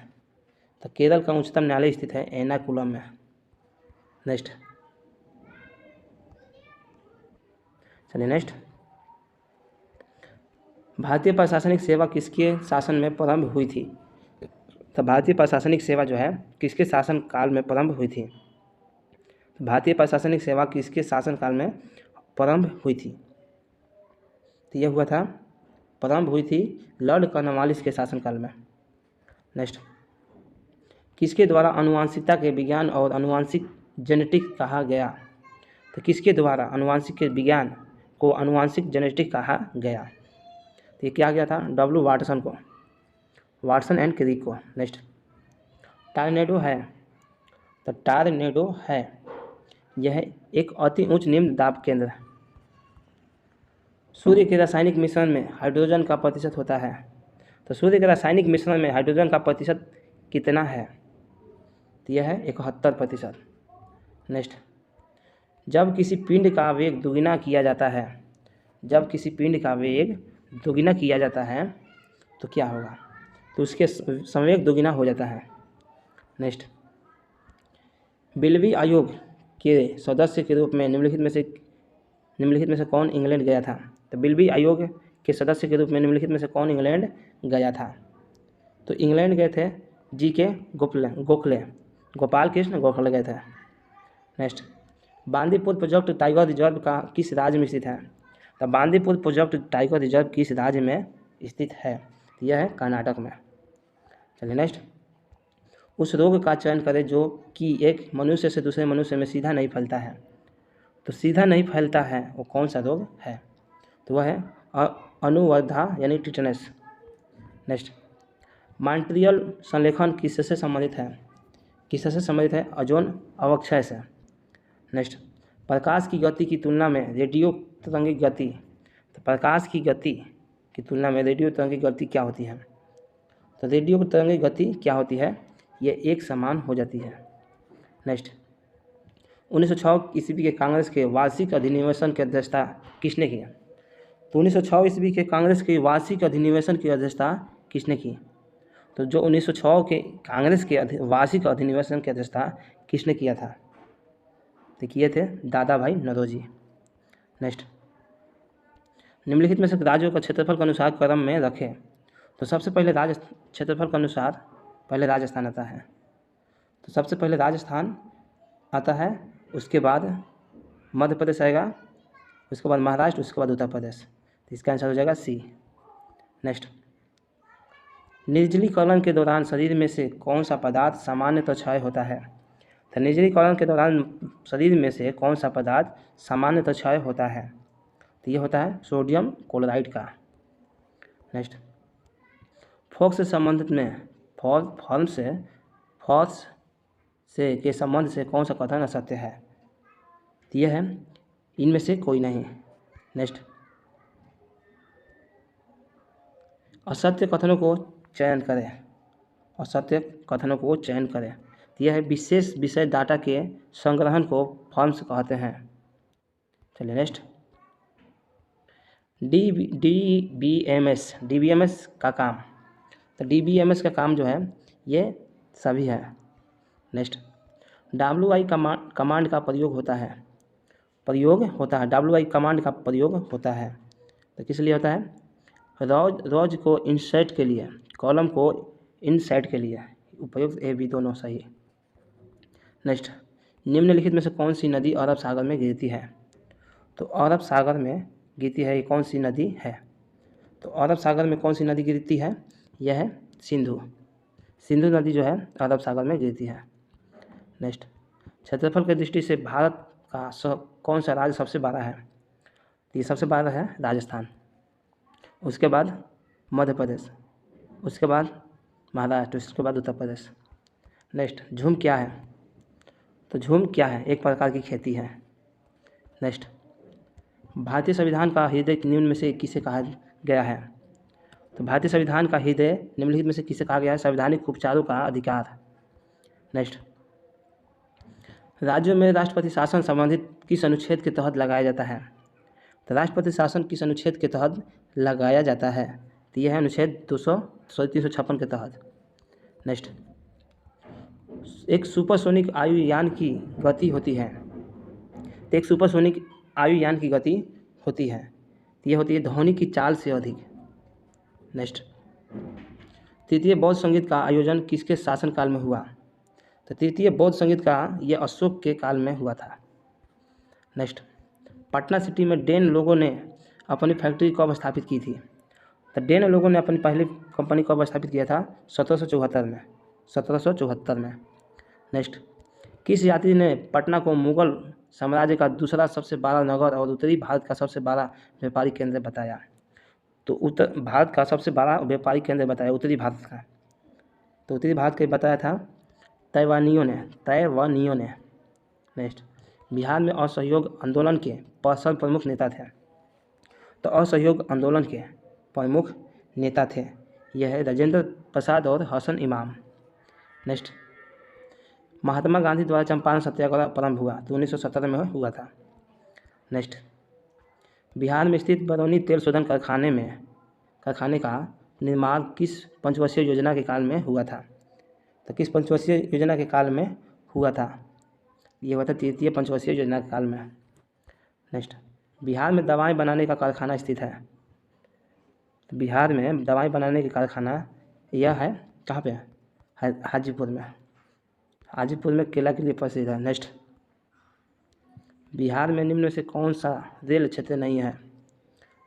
तो केरल का उच्चतम न्यायालय स्थित है एर्नाकुलम में। नेक्स्ट, चलिए नेक्स्ट, भारतीय प्रशासनिक सेवा किसके शासन में प्रारंभ हुई थी? तो भारतीय प्रशासनिक सेवा जो है किसके शासन काल में प्रारंभ हुई थी? भारतीय प्रशासनिक सेवा किसके शासन काल में प्रारंभ हुई थी? तो यह हुआ था, प्रारंभ हुई थी लॉर्ड कॉर्नवालिस के शासनकाल में। नेक्स्ट, किसके द्वारा आनुवंशिकता के विज्ञान और आनुवंशिक जेनेटिक कहा गया? तो किसके द्वारा आनुवंशिक के विज्ञान को आनुवंशिक जेनेटिक कहा गया? तो ये क्या गया था? W वाटसन को, वाटसन एंड क्रिक को। नेक्स्ट, टॉर्नेडो है। तो टॉर्नेडो है यह एक अति उच्च निम्न दाब केंद्र है। सूर्य के रासायनिक मिश्रण में हाइड्रोजन का प्रतिशत होता है। तो सूर्य के रासायनिक मिश्रण में हाइड्रोजन का प्रतिशत कितना है? तो यह है 71%। नेक्स्ट, जब किसी पिंड का वेग दुगुना किया जाता है, तो क्या होगा? तो उसके संवेग दुगुना हो जाता है। नेक्स्ट, बिल्वी आयोग के सदस्य के रूप में निम्नलिखित में से कौन इंग्लैंड गया था? तो बिल्वी आयोग के सदस्य के रूप में निम्नलिखित में से कौन इंग्लैंड गया था? तो इंग्लैंड गए थे G.K. गोपाल कृष्ण गोखले गए थे। Next, Bandipur project tiger reserve का किस राज्य में स्थित है? तो बांदीपुर प्रोजेक्ट टाइगर रिजर्व किस राज्य में स्थित है? यह है कर्नाटक में। चलिए नेक्स्ट, उस रोग का चयन करें जो कि एक मनुष्य से दूसरे मनुष्य में सीधा नहीं फैलता है। तो सीधा नहीं फैलता है वो कौन सा रोग है? तो वह है अनुवर्धा यानी टिटनेस। नेक्स्ट, मॉन्ट्रियल संलेखन किससे संबंधित है? ओजोन अवक्षय से। नेक्स्ट, प्रकाश की गति की तुलना में रेडियो तरंगिक गति, तो प्रकाश की गति की तुलना में रेडियो तरंगिक गति क्या होती है? तो रेडियो तरंगिक गति क्या होती है? ये एक समान हो जाती है। नेक्स्ट, 1906 ईस्वी के कांग्रेस के वार्षिक अधिवेशन की अध्यक्षता किसने की? तो 1906 ईस्वी के कांग्रेस के वार्षिक अधिवेशन की अध्यक्षता किसने की? तो जो 1906 के कांग्रेस के वार्षिक अधिवेशन की अध्यक्षता किसने किया था? तो किए थे दादा भाई नौरोजी। नेक्स्ट, निम्नलिखित में से राज्यों का क्षेत्रफल के अनुसार क्रम में रखें। तो सबसे पहले क्षेत्रफल के अनुसार पहले राजस्थान आता है। तो सबसे पहले राजस्थान आता है, उसके बाद मध्य प्रदेश आएगा, उसके बाद महाराष्ट्र, उसके बाद उत्तर प्रदेश। तो इसका आंसर हो जाएगा C। नेक्स्ट, निर्जलीकरण के दौरान शरीर में से कौन सा पदार्थ सामान्यतः क्षय होता है? तो निर्जलीकरण के दौरान शरीर में से कौन सा पदार्थ सामान्यतः क्षय होता है? तो ये होता है सोडियम क्लोराइड का। नेक्स्ट, फोर्स से के संबंध से कौन सा कथन असत्य है? तो यह है इनमें से कोई नहीं। नेक्स्ट, असत्य कथनों को चयन करें। तो यह है विशेष विषय डाटा के संग्रहण को फॉर्म्स कहते हैं। चलिए नेक्स्ट, DBMS का काम, तो DBMS का काम जो है ये सभी है। नेक्स्ट, WI कमांड का प्रयोग होता है, WI कमांड का प्रयोग होता है, तो किस लिए होता है? रोज को इंसर्ट के लिए, कॉलम को इंसर्ट के लिए उपयुक्त, ए बी दोनों सही। नेक्स्ट, निम्नलिखित में से कौन सी नदी अरब सागर में गिरती है? तो अरब सागर में गिरती है, ये कौन सी नदी है? तो अरब सागर में कौन सी नदी गिरती है? यह है सिंधु नदी जो है अरब सागर में गिरती है। नेक्स्ट, क्षेत्रफल की दृष्टि से भारत का कौन सा राज्य सबसे बड़ा है? ये सबसे बड़ा है राजस्थान, उसके बाद मध्य प्रदेश, उसके बाद महाराष्ट्र, उसके बाद उत्तर प्रदेश। नेक्स्ट, झूम क्या है? तो झूम क्या है? एक प्रकार की खेती है। नेक्स्ट, भारतीय संविधान का हृदय निम्न में से किसे कहा गया है? तो भारतीय संविधान का हृदय निम्नलिखित में से किसे कहा गया है? संवैधानिक उपचारों का अधिकार। नेक्स्ट, राज्यों में राष्ट्रपति शासन संबंधित किस अनुच्छेद के तहत लगाया जाता है? तो राष्ट्रपति शासन किस अनुच्छेद के तहत लगाया जाता है? तो यह है अनुच्छेद 356 के तहत। नेक्स्ट, एक सुपरसोनिक आयुयान की गति होती है, तो एक सुपरसोनिक आयुयान की गति होती है, तो यह होती है ध्वनि की चाल से अधिक। नेक्स्ट, तृतीय बौद्ध संगीत का आयोजन किसके शासनकाल में हुआ? तो तृतीय बौद्ध संगीत का यह अशोक के काल में हुआ था। नेक्स्ट, पटना सिटी में डेन लोगों ने अपनी फैक्ट्री कब स्थापित की थी? तो डेन लोगों ने अपनी पहली कंपनी कब स्थापित किया था? 1774 में। नेक्स्ट, किस यात्री ने पटना को मुगल साम्राज्य का दूसरा सबसे बड़ा नगर और उत्तरी भारत का सबसे बड़ा व्यापारिक केंद्र बताया? तो उत्तर भारत का सबसे बड़ा व्यापारिक केंद्र बताया उत्तरी भारत का, तो उत्तरी भारत का बताया था तैवानियों ने। नेक्स्ट, बिहार में असहयोग आंदोलन के प्रमुख नेता थे, तो असहयोग आंदोलन के प्रमुख नेता थे यह है राजेंद्र प्रसाद और हसन इमाम। नेक्स्ट, महात्मा गांधी द्वारा चंपारण सत्याग्रह प्रारंभ हुआ तो 1917 में हुआ था। नेक्स्ट, बिहार में स्थित बरौनी तेल शोधन कारखाने का निर्माण किस पंचवर्षीय योजना के काल में हुआ था? तो किस पंचवर्षीय योजना के काल में हुआ था? ये हुआ था तृतीय पंचवर्षीय योजना के काल में। नेक्स्ट, बिहार में दवाएं बनाने का कारखाना स्थित है, तो बिहार में दवाएं बनाने का कारखाना यह है कहाँ पे? हाजीपुर में केला के लिए प्रसिद्ध है। नेक्स्ट, बिहार में निम्न में से कौन सा रेल क्षेत्र नहीं है?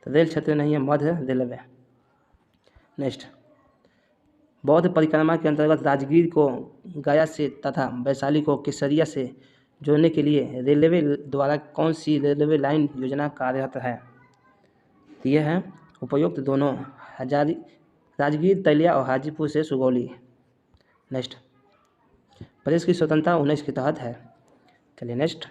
तो रेल क्षेत्र नहीं है मध्य रेलवे। नेक्स्ट, बौद्ध परिक्रमा के अंतर्गत राजगीर को गया से तथा वैशाली को केसरिया से जोड़ने के लिए रेलवे द्वारा कौन सी रेलवे लाइन योजना कार्यरत है? तो यह है उपयुक्त दोनों, राजगीर तलिया और हाजीपुर से सुगौली। नेक्स्ट, प्रदेश की स्वतंत्रता 19 के तहत है। चलिए नेक्स्ट,